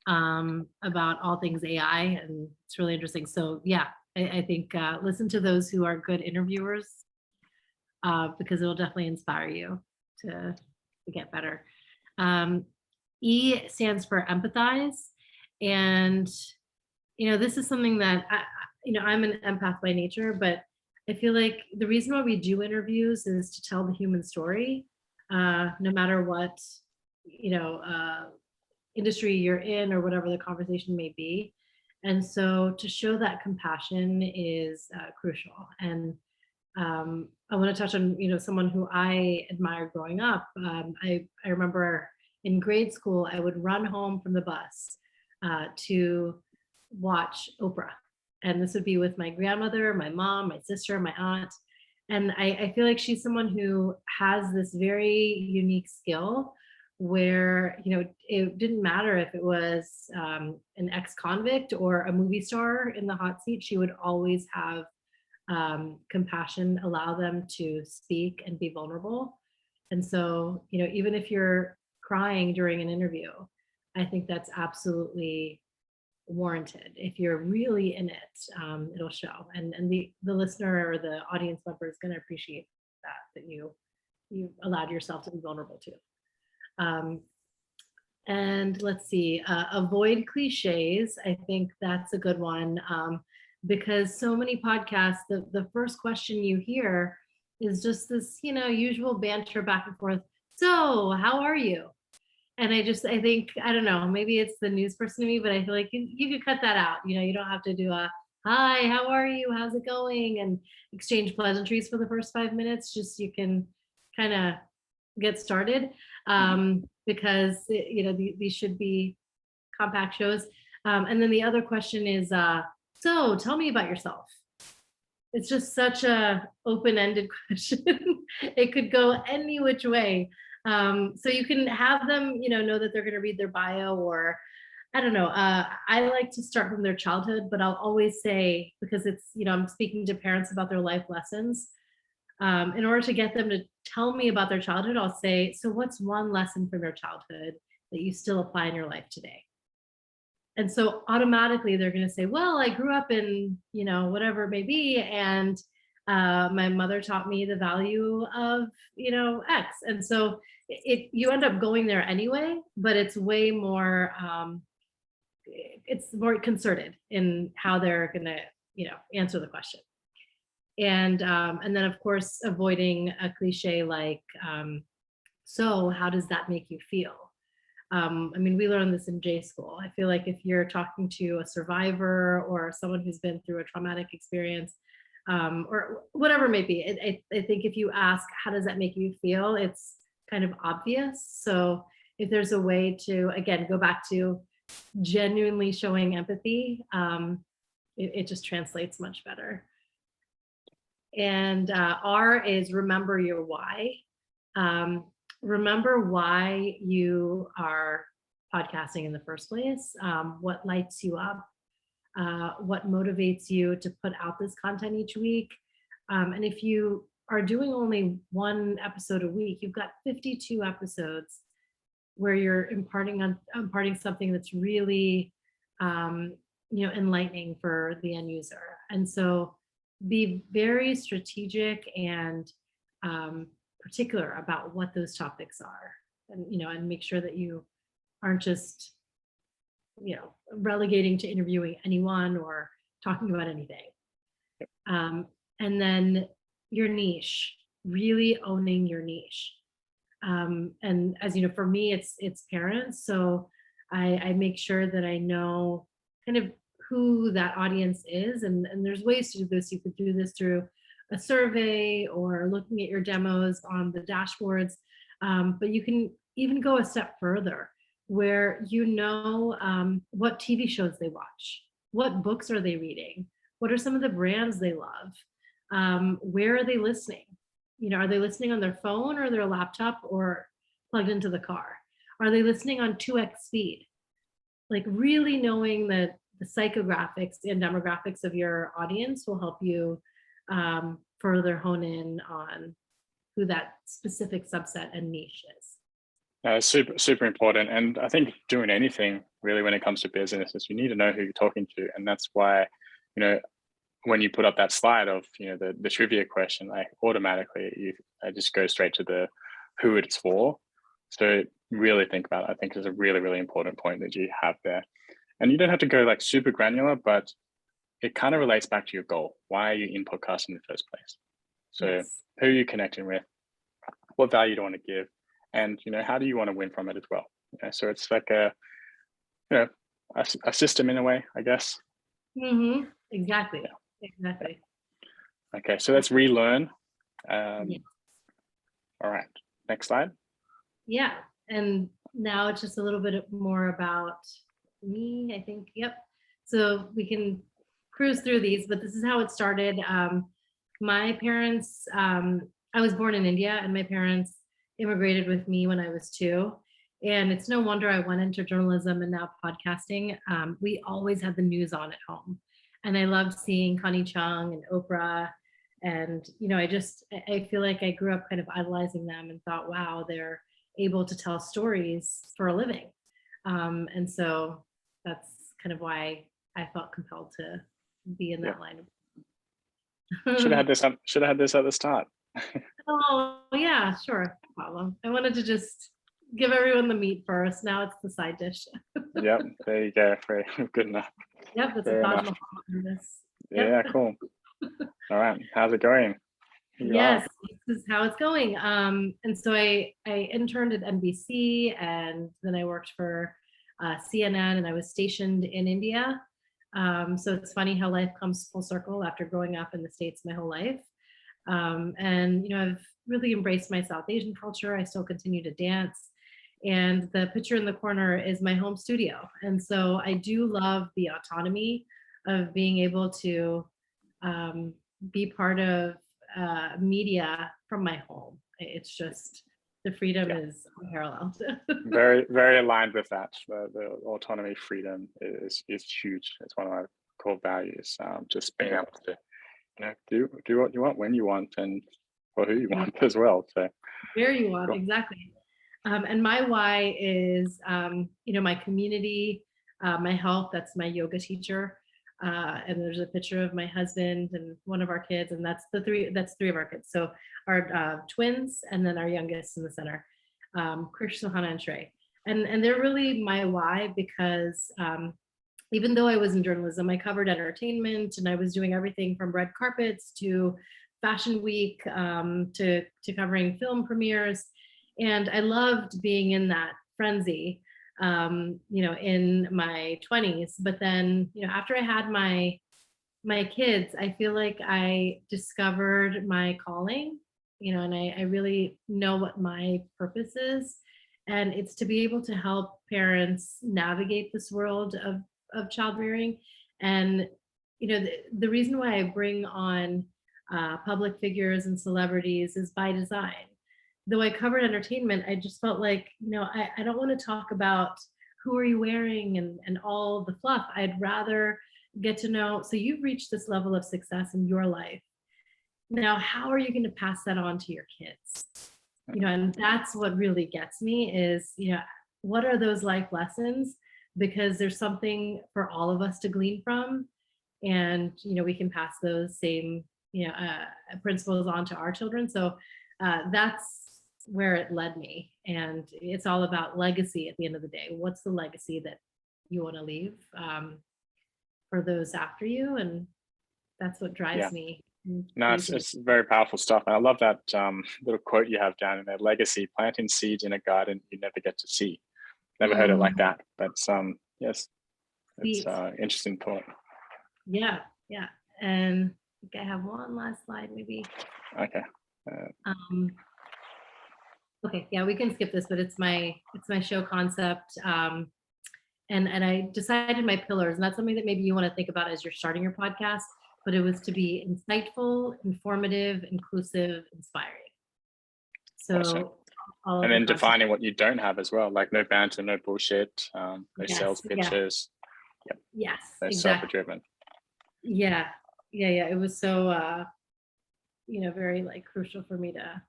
about all things AI, and it's really interesting. So yeah, I think listen to those who are good interviewers, because it'll definitely inspire you to get better. E stands for empathize. And, this is something that I'm an empath by nature, but I feel like the reason why we do interviews is to tell the human story, no matter what, industry you're in or whatever the conversation may be. And so to show that compassion is crucial. And I want to touch on, someone who I admired growing up. I remember in grade school, I would run home from the bus to watch Oprah. And this would be with my grandmother, my mom, my sister, my aunt. And I feel like she's someone who has this very unique skill where, it didn't matter if it was an ex-convict or a movie star in the hot seat, she would always have compassion, allow them to speak and be vulnerable. And so, even if you're crying during an interview, I think that's absolutely warranted. If you're really in it, it'll show. And the listener or the audience member is going to appreciate that you allowed yourself to be vulnerable too. And let's see, avoid cliches. I think that's a good one. Because so many podcasts, the first question you hear is just this, usual banter back and forth. So how are you? And I think, I don't know, maybe it's the news person in me, but I feel like you could cut that out. You don't have to do a, hi, how are you? How's it going? And exchange pleasantries for the first 5 minutes. Just you can kind of get started, because, these should be compact shows. And then the other question is, so tell me about yourself. It's just such a open-ended question. It could go any which way. So you can have them, know that they're going to read their bio, or I don't know. I like to start from their childhood, but I'll always say, because it's, I'm speaking to parents about their life lessons. In order to get them to tell me about their childhood, I'll say, so what's one lesson from your childhood that you still apply in your life today? And so automatically they're going to say, well, I grew up in, whatever it may be. And my mother taught me the value of, X. And so you end up going there anyway, but it's way more, it's more concerted in how they're going to, answer the question. And then of course, avoiding a cliche like, so how does that make you feel? We learned this in J school. I feel like if you're talking to a survivor or someone who's been through a traumatic experience, or whatever it may be, I think if you ask, how does that make you feel? It's kind of obvious. So if there's a way to, again, go back to genuinely showing empathy, it just translates much better. And R is remember your why. Remember why you are podcasting in the first place, what lights you up, what motivates you to put out this content each week. And if you are doing only one episode a week, you've got 52 episodes where you're imparting something that's really, enlightening for the end user. And so be very strategic and particular about what those topics are, and make sure that you aren't just, relegating to interviewing anyone or talking about anything. And then your niche, really owning your niche. And as you know, for me, it's parents. So I make sure that I know kind of who that audience is. And there's ways to do this. You could do this through a survey or looking at your demos on the dashboards. But you can even go a step further where what TV shows they watch, what books are they reading, what are some of the brands they love, where are they listening? Are they listening on their phone or their laptop or plugged into the car? Are they listening on 2x speed? Like really knowing that the psychographics and demographics of your audience will help you further hone in on who that specific subset and niche is. Super important. And I think doing anything really when it comes to business is you need to know who you're talking to. And that's why, you know, when you put up that slide of, the trivia question, like automatically I just go straight to the who it's for. So really think about it. I think is a really, really important point that you have there. And you don't have to go like super granular, but it kind of relates back to your goal. Why are you in podcasting in the first place? So Yes. who are you connecting with? What value do you want to give? And how do you want to win from it as well? So it's like a system in a way, I guess. Exactly. Yeah. Exactly. Okay, so let's relearn. Yeah. All right, next slide. Yeah, and now it's just a little bit more about me, I think. Yep. So we can cruise through these, but this is how it started. My parents, I was born in India, and my parents immigrated with me when I was 2. And it's no wonder I went into journalism and now podcasting. We always had the news on at home. And I loved seeing Connie Chung and Oprah. And, I feel like I grew up kind of idolizing them and thought, wow, they're able to tell stories for a living. And so that's kind of why I felt compelled to be in that line. Should have had this at the start. Oh yeah, sure, no problem. I wanted to just give everyone the meat first. Now it's the side dish. Yep, there you go. Very good enough. Yep, that's Fair a Taj enough. Mahal on this. Yeah, cool. All right, how's it going? Yes, this is how it's going. And so I interned at NBC, and then I worked for CNN, and I was stationed in India. So it's funny how life comes full circle after growing up in the States my whole life. And I've really embraced my South Asian culture. I still continue to dance. And the picture in the corner is my home studio. And so I do love the autonomy of being able to be part of media from my home. It's just the freedom is unparalleled. Very, very aligned with that. The autonomy, freedom is huge. It's one of my core values. Just being able to do what you want when you want and for who you want as well. So where you want, exactly. And my why is my community, my health. That's my yoga teacher. And there's a picture of my husband and one of our kids, and that's 3 of our kids. So our twins, and then our youngest in the center, Krish, Sohana, and Shrey. And they're really my why, because even though I was in journalism, I covered entertainment, and I was doing everything from red carpets to Fashion Week, to covering film premieres. And I loved being in that frenzy, in my 20s. But then, after I had my kids, I feel like I discovered my calling, and I really know what my purpose is. And it's to be able to help parents navigate this world of child rearing. And, the reason why I bring on public figures and celebrities is by design. Though I covered entertainment, I just felt like, I don't want to talk about who are you wearing and all the fluff. I'd rather get to know, so you've reached this level of success in your life. Now, how are you going to pass that on to your kids? And that's what really gets me is, what are those life lessons? Because there's something for all of us to glean from. And, we can pass those same, principles on to our children. So that's where it led me. And it's all about legacy at the end of the day. What's the legacy that you want to leave for those after you? And that's what drives me. No, it's very powerful stuff. And I love that little quote you have down in there: legacy, planting seeds in a garden you never get to see. Never heard it like that. But yes, it's interesting thought. Yeah. And I think I have one last slide, maybe. Okay. Okay, yeah, we can skip this, but it's my show concept. And I decided my pillars, and that's something that maybe you want to think about as you're starting your podcast, but it was to be insightful, informative, inclusive, inspiring. So awesome. And then defining what you don't have as well, like no banter, no bullshit, no sales pitches. Yep. Yes, no exactly. self-driven. Yeah. It was so very crucial for me to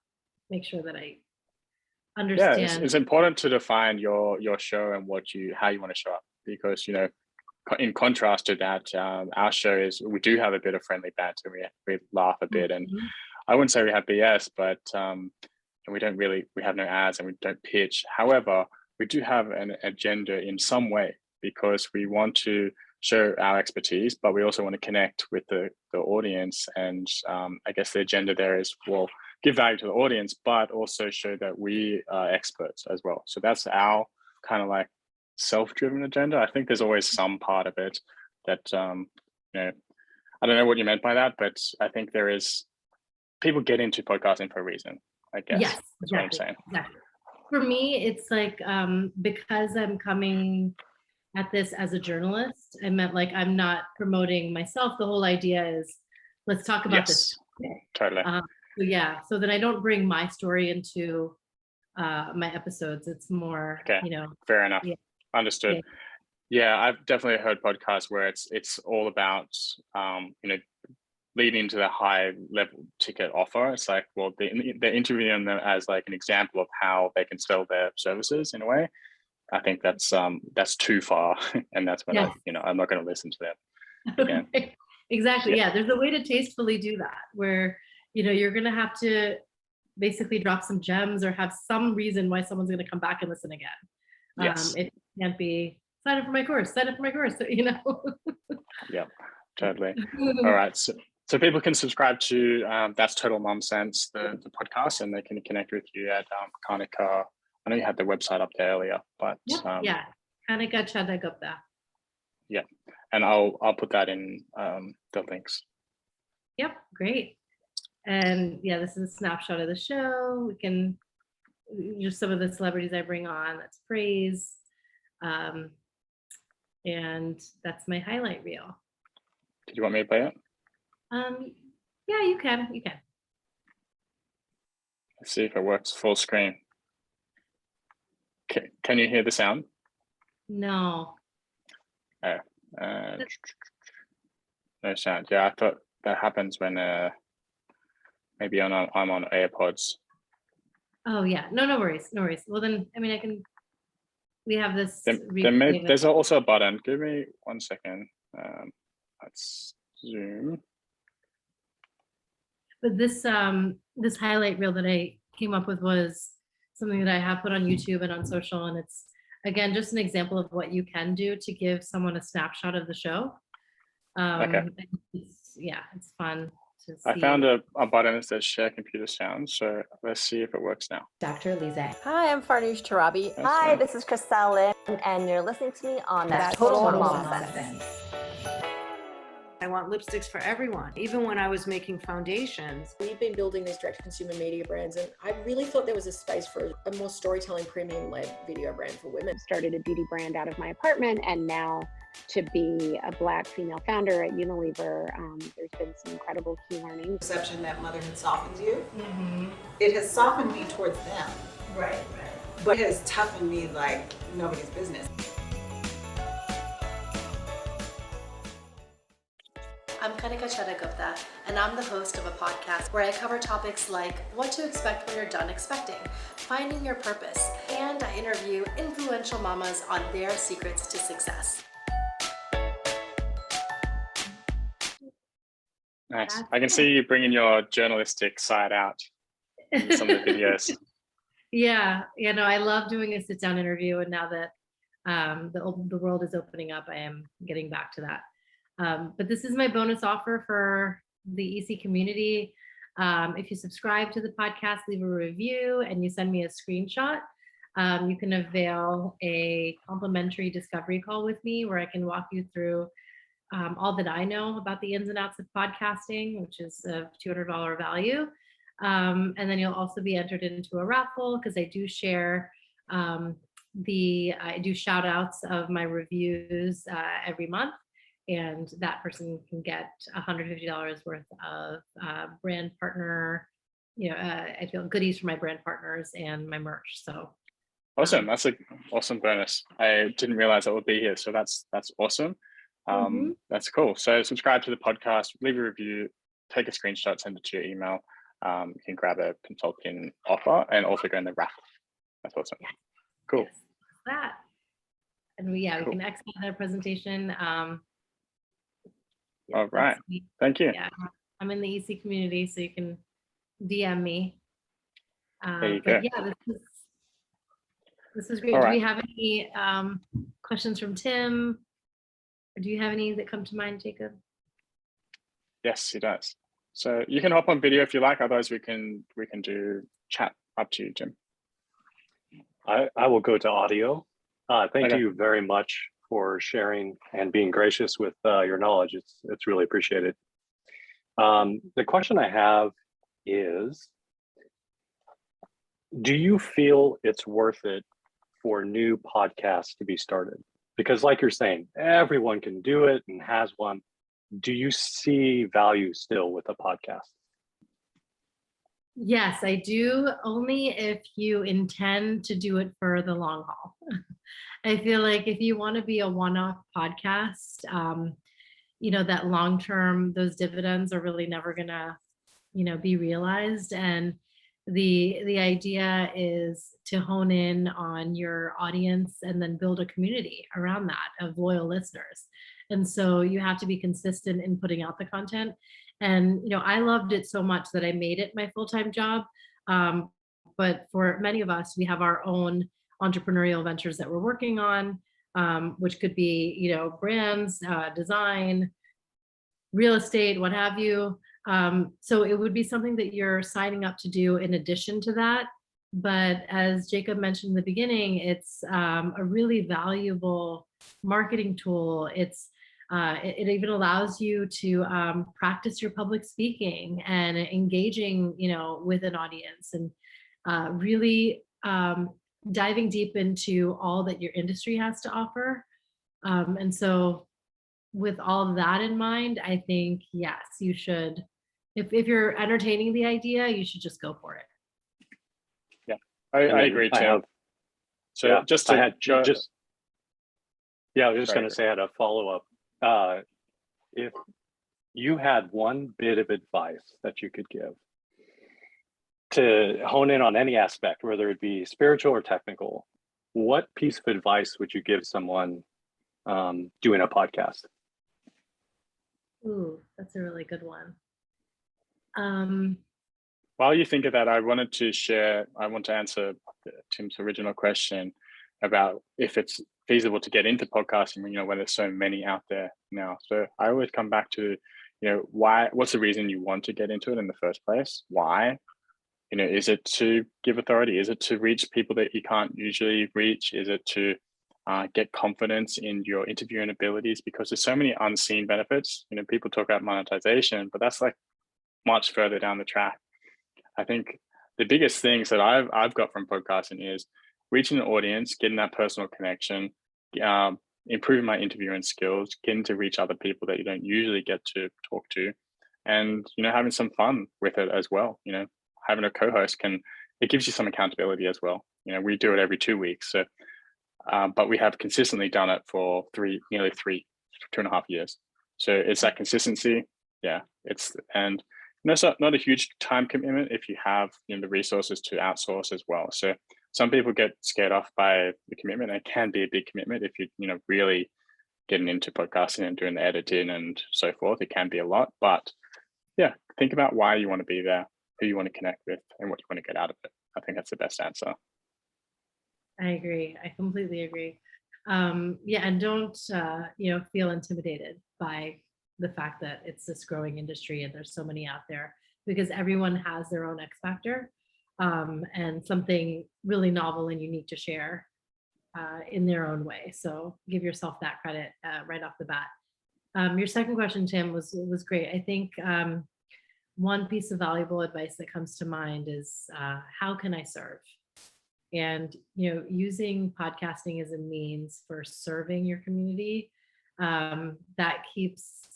make sure that I understand. it's important to define your show and how you want to show up, because in contrast to that, our show is, we do have a bit of friendly banter. We laugh a bit, and Mhm. I wouldn't say we have BS, but we have no ads and we don't pitch. However, we do have an agenda in some way, because we want to show our expertise, but we also want to connect with the audience. And I guess the agenda there is, well, give value to the audience, but also show that we are experts as well. So that's our kind of like self-driven agenda. I think there's always some part of it that, I don't know what you meant by that, but I think there is, people get into podcasting for a reason, I guess. Yes, That's what I'm saying. exactly. For me, it's like, because I'm coming at this as a journalist, I meant like, I'm not promoting myself. The whole idea is, let's talk about this today. Totally. So yeah, so then I don't bring my story into my episodes. It's more, okay, fair enough. Yeah. Understood. Yeah, I've definitely heard podcasts where it's all about leading to the high level ticket offer. It's like, well, they're interviewing them as like an example of how they can sell their services in a way. I think that's too far, and that's when I'm not going to listen to them again. Exactly. Yeah, there's a way to tastefully do that, where you're going to have to basically drop some gems or have some reason why someone's going to come back and listen again. Yes. It can't be sign up for my course, Yeah, totally. All right. So people can subscribe to That's Total Mom Sense, the podcast, and they can connect with you at Kanika. I know you had the website up there earlier, but yeah, Kanika Chada Gupta. Yeah, and I'll put that in the links. Yep, great. And yeah, this is a snapshot of the show. We can just some of the celebrities I bring on. That's praise, and that's my highlight reel. Did you want me to play it? Yeah, you can. Let's see if it works full screen. Can you hear the sound? No. No sound. Yeah, I thought that happens when maybe I'm on AirPods. Oh yeah, no worries. Well then, we have this. There's also a button. Give me 1 second. Let's zoom. But this highlight reel that I came up with was something that I have put on YouTube and on social, and it's again just an example of what you can do to give someone a snapshot of the show. Okay. It's fun to see. I found a button that says share computer sound, so let's see if it works now. Dr. Lisa. Hi, I'm Farnoosh Tarabi. Hi, this is Christelle Lynn, and you're listening to me on That's Total Mom Sense. I want lipsticks for everyone. Even when I was making foundations. We've been building these direct-to-consumer media brands, and I really thought there was a space for a more storytelling, premium-led video brand for women. Started a beauty brand out of my apartment, and now to be a Black female founder at Unilever, there's been some incredible key learnings. Perception that motherhood softens you. Mm-hmm. It has softened me towards them. Right. But it has toughened me like nobody's business. I'm Kanika Gupta, and I'm the host of a podcast where I cover topics like what to expect when you're done expecting, finding your purpose, and I interview influential mamas on their secrets to success. Nice. I can see you bringing your journalistic side out in some of the videos. Yeah, I love doing a sit-down interview, and now that the world is opening up, I am getting back to that. But this is my bonus offer for the EC community. If you subscribe to the podcast, leave a review, and you send me a screenshot, you can avail a complimentary discovery call with me where I can walk you through all that I know about the ins and outs of podcasting, which is a $200 value. And then you'll also be entered into a raffle, because I do share I do shout outs of my reviews every month. And that person can get $150 worth of brand partner, I feel goodies for my brand partners and my merch. So awesome. That's an awesome bonus. I didn't realize that would be here. So that's awesome. That's cool. So subscribe to the podcast, leave a review, take a screenshot, send it to your email. You can grab a consulting offer and also go in the raffle. That's awesome. Yeah. Cool. Yes, that. And we Cool. can export that presentation. All right. let's see. Thank you. Yeah, I'm in the EC community, so you can DM me. There you But go. yeah, this is great. All Do right. we have any questions from Tim? Or do you have any that come to mind, Jacob? Yes, he does. So you can hop on video if you like. Otherwise, we can do chat. Up to you, Jim. I will go to audio. Thank Okay. you very much for sharing and being gracious with your knowledge. It's really appreciated. The question I have is, do you feel it's worth it for new podcasts to be started? Because like you're saying, everyone can do it and has one. Do you see value still with a podcast? Yes, I do, only if you intend to do it for the long haul. I feel like if you want to be a one-off podcast, that long-term, those dividends are really never gonna, be realized. And the idea is to hone in on your audience and then build a community around that of loyal listeners. And so you have to be consistent in putting out the content. And, I loved it so much that I made it my full-time job. But for many of us, we have our own entrepreneurial ventures that we're working on, which could be, brands, design, real estate, what have you. So it would be something that you're signing up to do in addition to that. But as Jacob mentioned in the beginning, it's a really valuable marketing tool. It even allows you to practice your public speaking and engaging, with an audience, and really diving deep into all that your industry has to offer. And so with all of that in mind, I think, yes, you should, if you're entertaining the idea, you should just go for it. Yeah, I agree too. I was just going to say I had a follow-up. If you had one bit of advice that you could give to hone in on any aspect, whether it be spiritual or technical, what piece of advice would you give someone doing a podcast? Ooh, that's a really good one. While you think of that, I want to answer Tim's original question about if it's feasible to get into podcasting, when there's so many out there now. So I always come back to, what's the reason you want to get into it in the first place? Why? Is it to give authority? Is it to reach people that you can't usually reach? Is it to get confidence in your interviewing abilities? Because there's so many unseen benefits. People talk about monetization, but that's like much further down the track. I think the biggest things that I've got from podcasting is reaching an audience, getting that personal connection, improving my interviewing skills, getting to reach other people that you don't usually get to talk to, and having some fun with it as well. Having a co-host it gives you some accountability as well. We do it every 2 weeks, so but we have consistently done it for nearly 2.5 years. So it's that consistency. Yeah, it's not a huge time commitment if you have the resources to outsource as well. So some people get scared off by the commitment. It can be a big commitment if you really getting into podcasting and doing the editing and so forth. It can be a lot, but yeah, think about why you want to be there, who you want to connect with, and what you want to get out of it. I think that's the best answer. I agree. I completely agree. And don't feel intimidated by the fact that it's this growing industry and there's so many out there, because everyone has their own X factor and something really novel and unique to share in their own way. So give yourself that credit right off the bat. Your second question, Tim, was great. I think one piece of valuable advice that comes to mind is how can I serve? And using podcasting as a means for serving your community, that keeps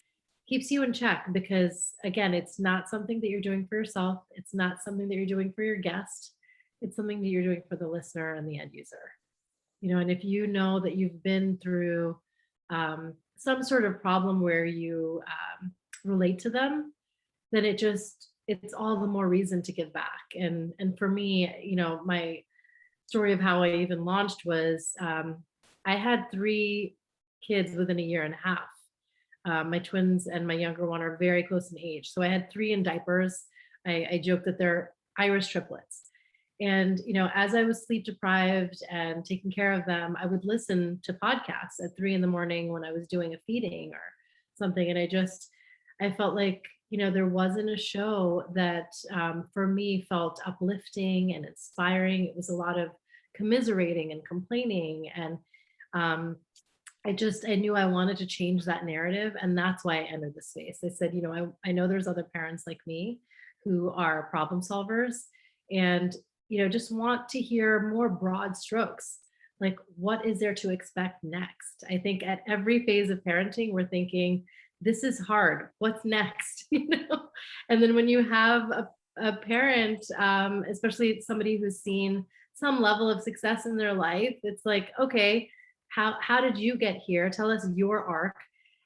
you in check, because again, it's not something that you're doing for yourself. It's not something that you're doing for your guest. It's something that you're doing for the listener and the end user. And if you know that you've been through some sort of problem where you relate to them, then it's all the more reason to give back. And for me, story of how I even launched was I had 3 kids within a year and a half. My twins and my younger one are very close in age. So I had 3 in diapers. I joke that they're Irish triplets. And, as I was sleep deprived and taking care of them, I would listen to podcasts at 3 in the morning when I was doing a feeding or something. And I felt like, there wasn't a show that for me felt uplifting and inspiring. It was a lot of commiserating and complaining. And I knew I wanted to change that narrative. And that's why I entered the space. I said, I know there's other parents like me who are problem solvers and, just want to hear more broad strokes. Like, what is there to expect next? I think at every phase of parenting, we're thinking, this is hard. What's next? And then when you have a parent, especially somebody who's seen some level of success in their life, it's like, okay, how did you get here? Tell us your arc.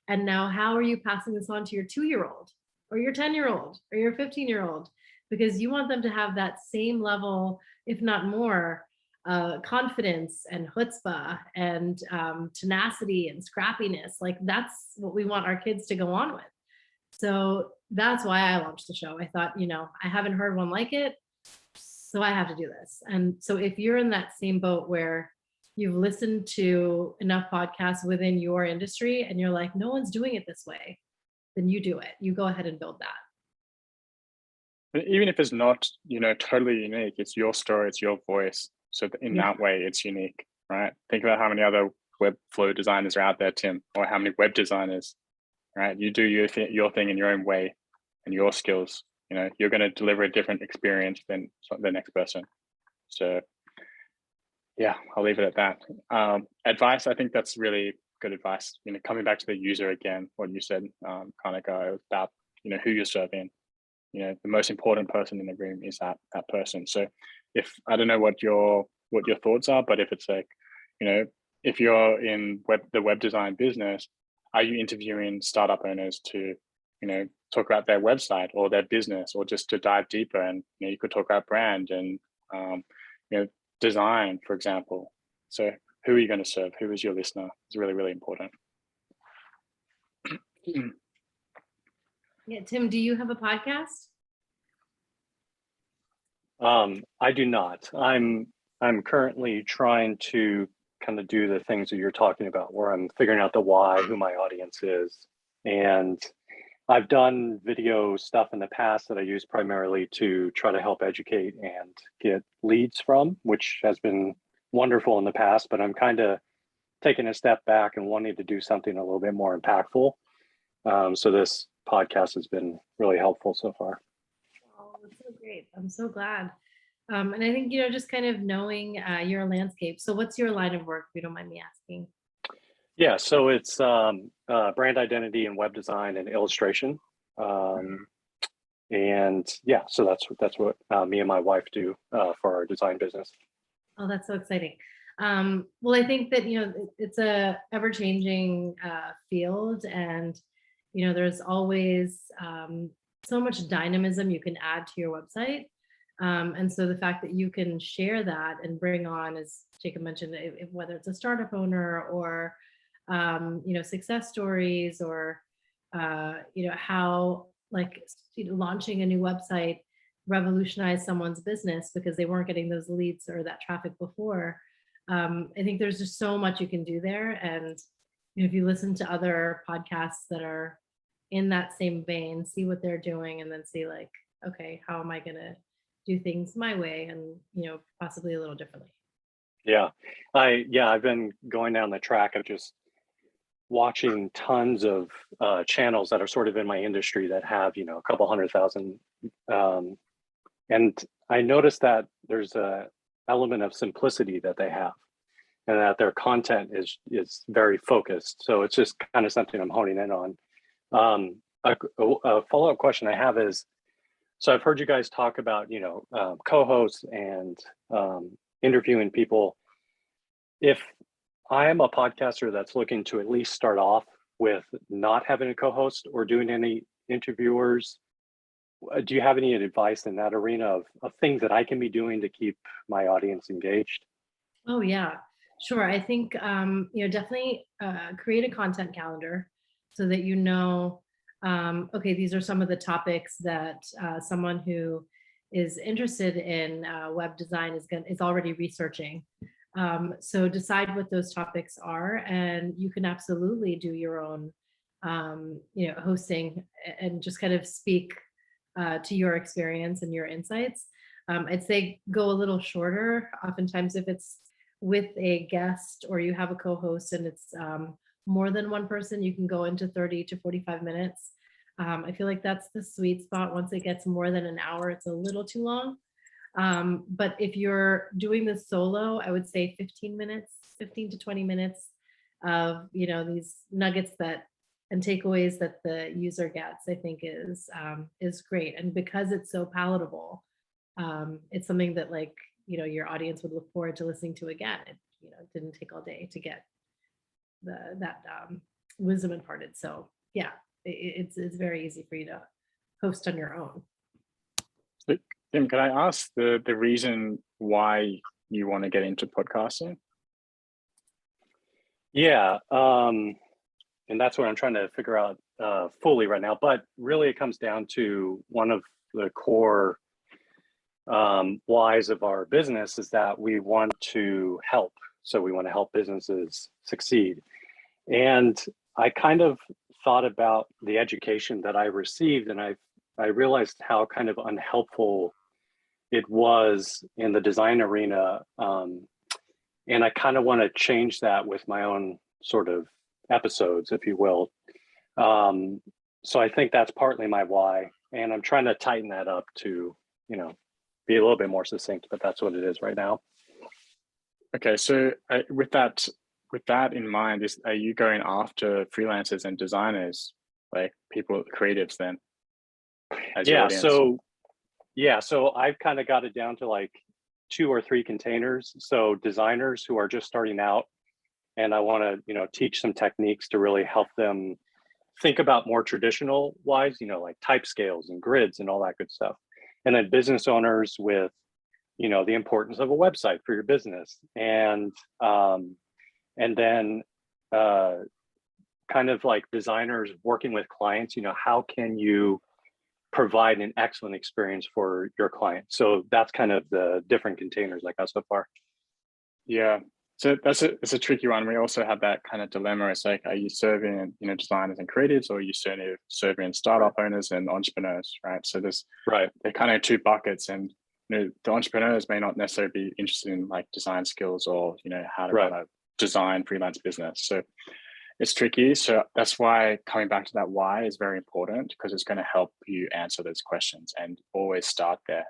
And now how are you passing this on to your 2-year-old or your 10-year-old or your 15-year-old? Because you want them to have that same level, if not more, confidence and chutzpah and tenacity and scrappiness. Like, that's what we want our kids to go on with. So that's why I launched the show. I thought, I haven't heard one like it, so I have to do this. And so if you're in that same boat where you've listened to enough podcasts within your industry and you're like, no one's doing it this way, then you do it. You go ahead and build that. Even if it's not, totally unique, it's your story, it's your voice. So in that way, it's unique, right? Think about how many other Webflow designers are out there, Tim, or how many web designers, right? You do your thing in your own way and your skills. You're going to deliver a different experience than the next person. So yeah, I'll leave it at that. Advice, I think that's really good advice. Coming back to the user again, what you said, Kanika, about who you're serving. The most important person in the room is that person. So if I don't know what your thoughts are, but if it's like, if you're in the web design business, are you interviewing startup owners to, talk about their website or their business, or just to dive deeper? And you could talk about brand and design, for example. So who are you going to serve? Who is your listener? It's really, really important. Yeah, Tim, do you have a podcast? I do not. I'm currently trying to kind of do the things that you're talking about, where I'm figuring out the why, who my audience is. And I've done video stuff in the past that I use primarily to try to help educate and get leads from, which has been wonderful in the past, but I'm kind of taking a step back and wanting to do something a little bit more impactful. So this podcast has been really helpful so far. Oh, that's so great. I'm so glad. And I think, just kind of knowing your landscape. So what's your line of work, if you don't mind me asking? Yeah, so it's brand identity and web design and illustration. And yeah, so that's what me and my wife do for our design business. Oh, that's so exciting. Well, I think that, it's a ever-changing field, and, there's always so much dynamism you can add to your website. And so the fact that you can share that and bring on, as Jacob mentioned, whether it's a startup owner or, success stories, or, how launching a new website revolutionized someone's business because they weren't getting those leads or that traffic before. I think there's just so much you can do there. And if you listen to other podcasts that are in that same vein, see what they're doing, and then see like, okay, how am I going to do things my way and, possibly a little differently. Yeah, I've been going down the track of just watching tons of channels that are sort of in my industry that have, a couple 100,000. And I noticed that there's a element of simplicity that they have, and that their content is very focused. So it's just kind of something I'm honing in on. A follow-up question I have is, so I've heard you guys talk about, co-hosts and interviewing people. If I am a podcaster that's looking to at least start off with not having a co-host or doing any interviewers, do you have any advice in that arena of things that I can be doing to keep my audience engaged? Oh yeah, sure. I think definitely create a content calendar so that okay, these are some of the topics that someone who is interested in web design is already researching. So decide what those topics are, and you can absolutely do your own hosting and just kind of speak to your experience and your insights. I'd say go a little shorter. Oftentimes, if it's with a guest or you have a co-host and it's more than one person, you can go into 30 to 45 minutes. I feel like that's the sweet spot. Once it gets more than an hour, it's a little too long. But if you're doing this solo, I would say 15 to 20 minutes of, these nuggets and takeaways that the user gets, I think is great. And because it's so palatable, it's something that your audience would look forward to listening to again. It didn't take all day to get that wisdom imparted. So yeah, it's very easy for you to host on your own. Tim, can I ask the reason why you want to get into podcasting? Yeah, and that's what I'm trying to figure out fully right now. But really, it comes down to one of the core whys of our business is that we want to help. So we want to help businesses succeed. And I kind of thought about the education that I received, and I realized how kind of unhelpful it was in the design arena. And I kind of want to change that with my own sort of episodes, if you will. So I think that's partly my why. And I'm trying to tighten that up to, be a little bit more succinct, but that's what it is right now. Okay, so with that in mind, are you going after freelancers and designers, like people, creatives then? As your audience? So I've kind of got it down to like 2 or 3 containers. So designers who are just starting out, and I want to, teach some techniques to really help them think about more traditional wise, like type scales and grids and all that good stuff. And then business owners with, the importance of a website for your business. And then kind of like designers working with clients, how can you provide an excellent experience for your client? So that's kind of the different containers I got so far. Yeah. So it's a tricky one. We also have that kind of dilemma. It's like, are you serving, designers and creatives, or are you serving startup owners and entrepreneurs, right? So they're kind of 2 buckets, and the entrepreneurs may not necessarily be interested in like design skills or how to run a design freelance business. So it's tricky. So that's why coming back to that why is very important, because it's going to help you answer those questions, and always start there,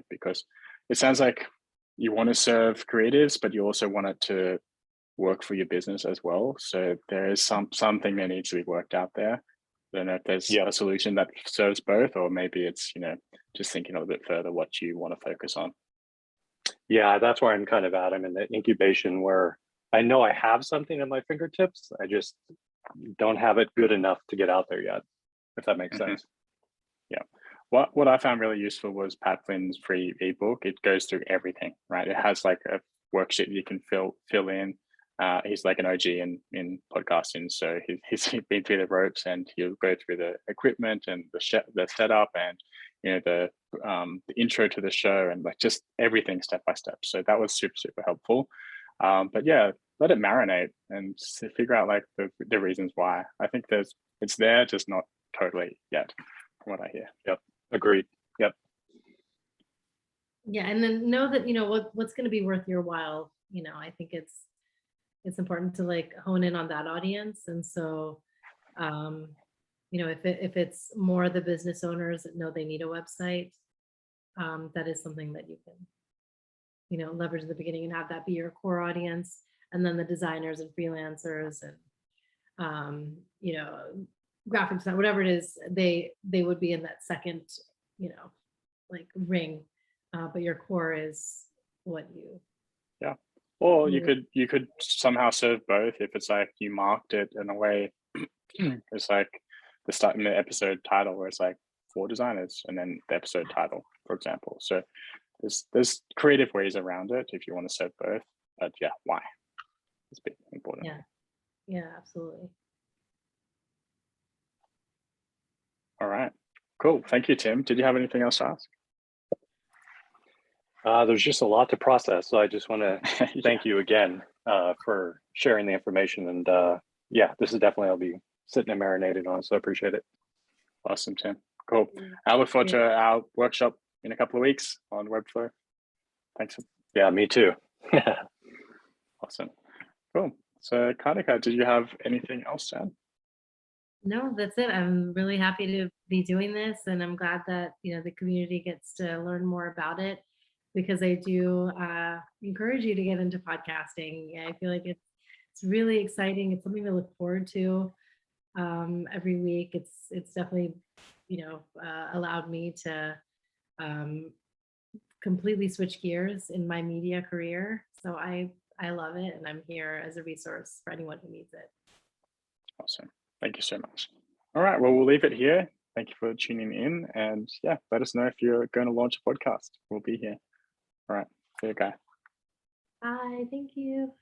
because it sounds like you want to serve creatives, but you also want it to work for your business as well. So there is something that needs to be worked out there. I don't know if there's a solution that serves both, or maybe it's, just thinking a little bit further what you want to focus on. Yeah, that's where I'm kind of at. I'm in the incubation where I know I have something at my fingertips. I just don't have it good enough to get out there yet, if that makes sense. Yeah. What I found really useful was Pat Flynn's free ebook. It goes through everything, right? It has like a worksheet you can fill in. He's like an OG in podcasting, so he's been through the ropes, and he'll go through the equipment and the setup, and the intro to the show, and like just everything step by step. So that was super helpful. But yeah, let it marinate and figure out like the reasons why. I think it's there, just not totally yet, from what I hear. Yep. Agreed. Yep. Yeah, and then know that what's going to be worth your while. I think it's important to like hone in on that audience. And so if it's more the business owners that know they need a website, that is something that you can leverage at the beginning and have that be your core audience. And then the designers and freelancers and graphic design, whatever it is, they would be in that second, like ring, but your core is what you. Yeah. Or you could somehow serve both. If it's like you marked it in a way, it's like the episode title where it's like for designers, and then the episode title, for example. So there's creative ways around it if you want to set both, but yeah, why? It's a bit important. Yeah, absolutely. All right, cool. Thank you, Tim. Did you have anything else to ask? There's just a lot to process. So I just want to Yeah. thank you again for sharing the information. And yeah, this is definitely, I'll be sitting and marinated on, so I appreciate it. Awesome, Tim. Cool. I look forward to our workshop in a couple of weeks on Webflow. Thanks. Yeah, me too. Awesome. Cool. So Kanika, did you have anything else to add? No, that's it. I'm really happy to be doing this, and I'm glad that the community gets to learn more about it, because I do encourage you to get into podcasting. Yeah, I feel like it's really exciting. It's something to look forward to every week. It's definitely allowed me to completely switch gears in my media career. So I love it, and I'm here as a resource for anyone who needs it. Awesome. Thank you so much. All right, well, we'll leave it here. Thank you for tuning in, and yeah, let us know if you're going to launch a podcast. We'll be here. All right, see you guys. Bye, thank you.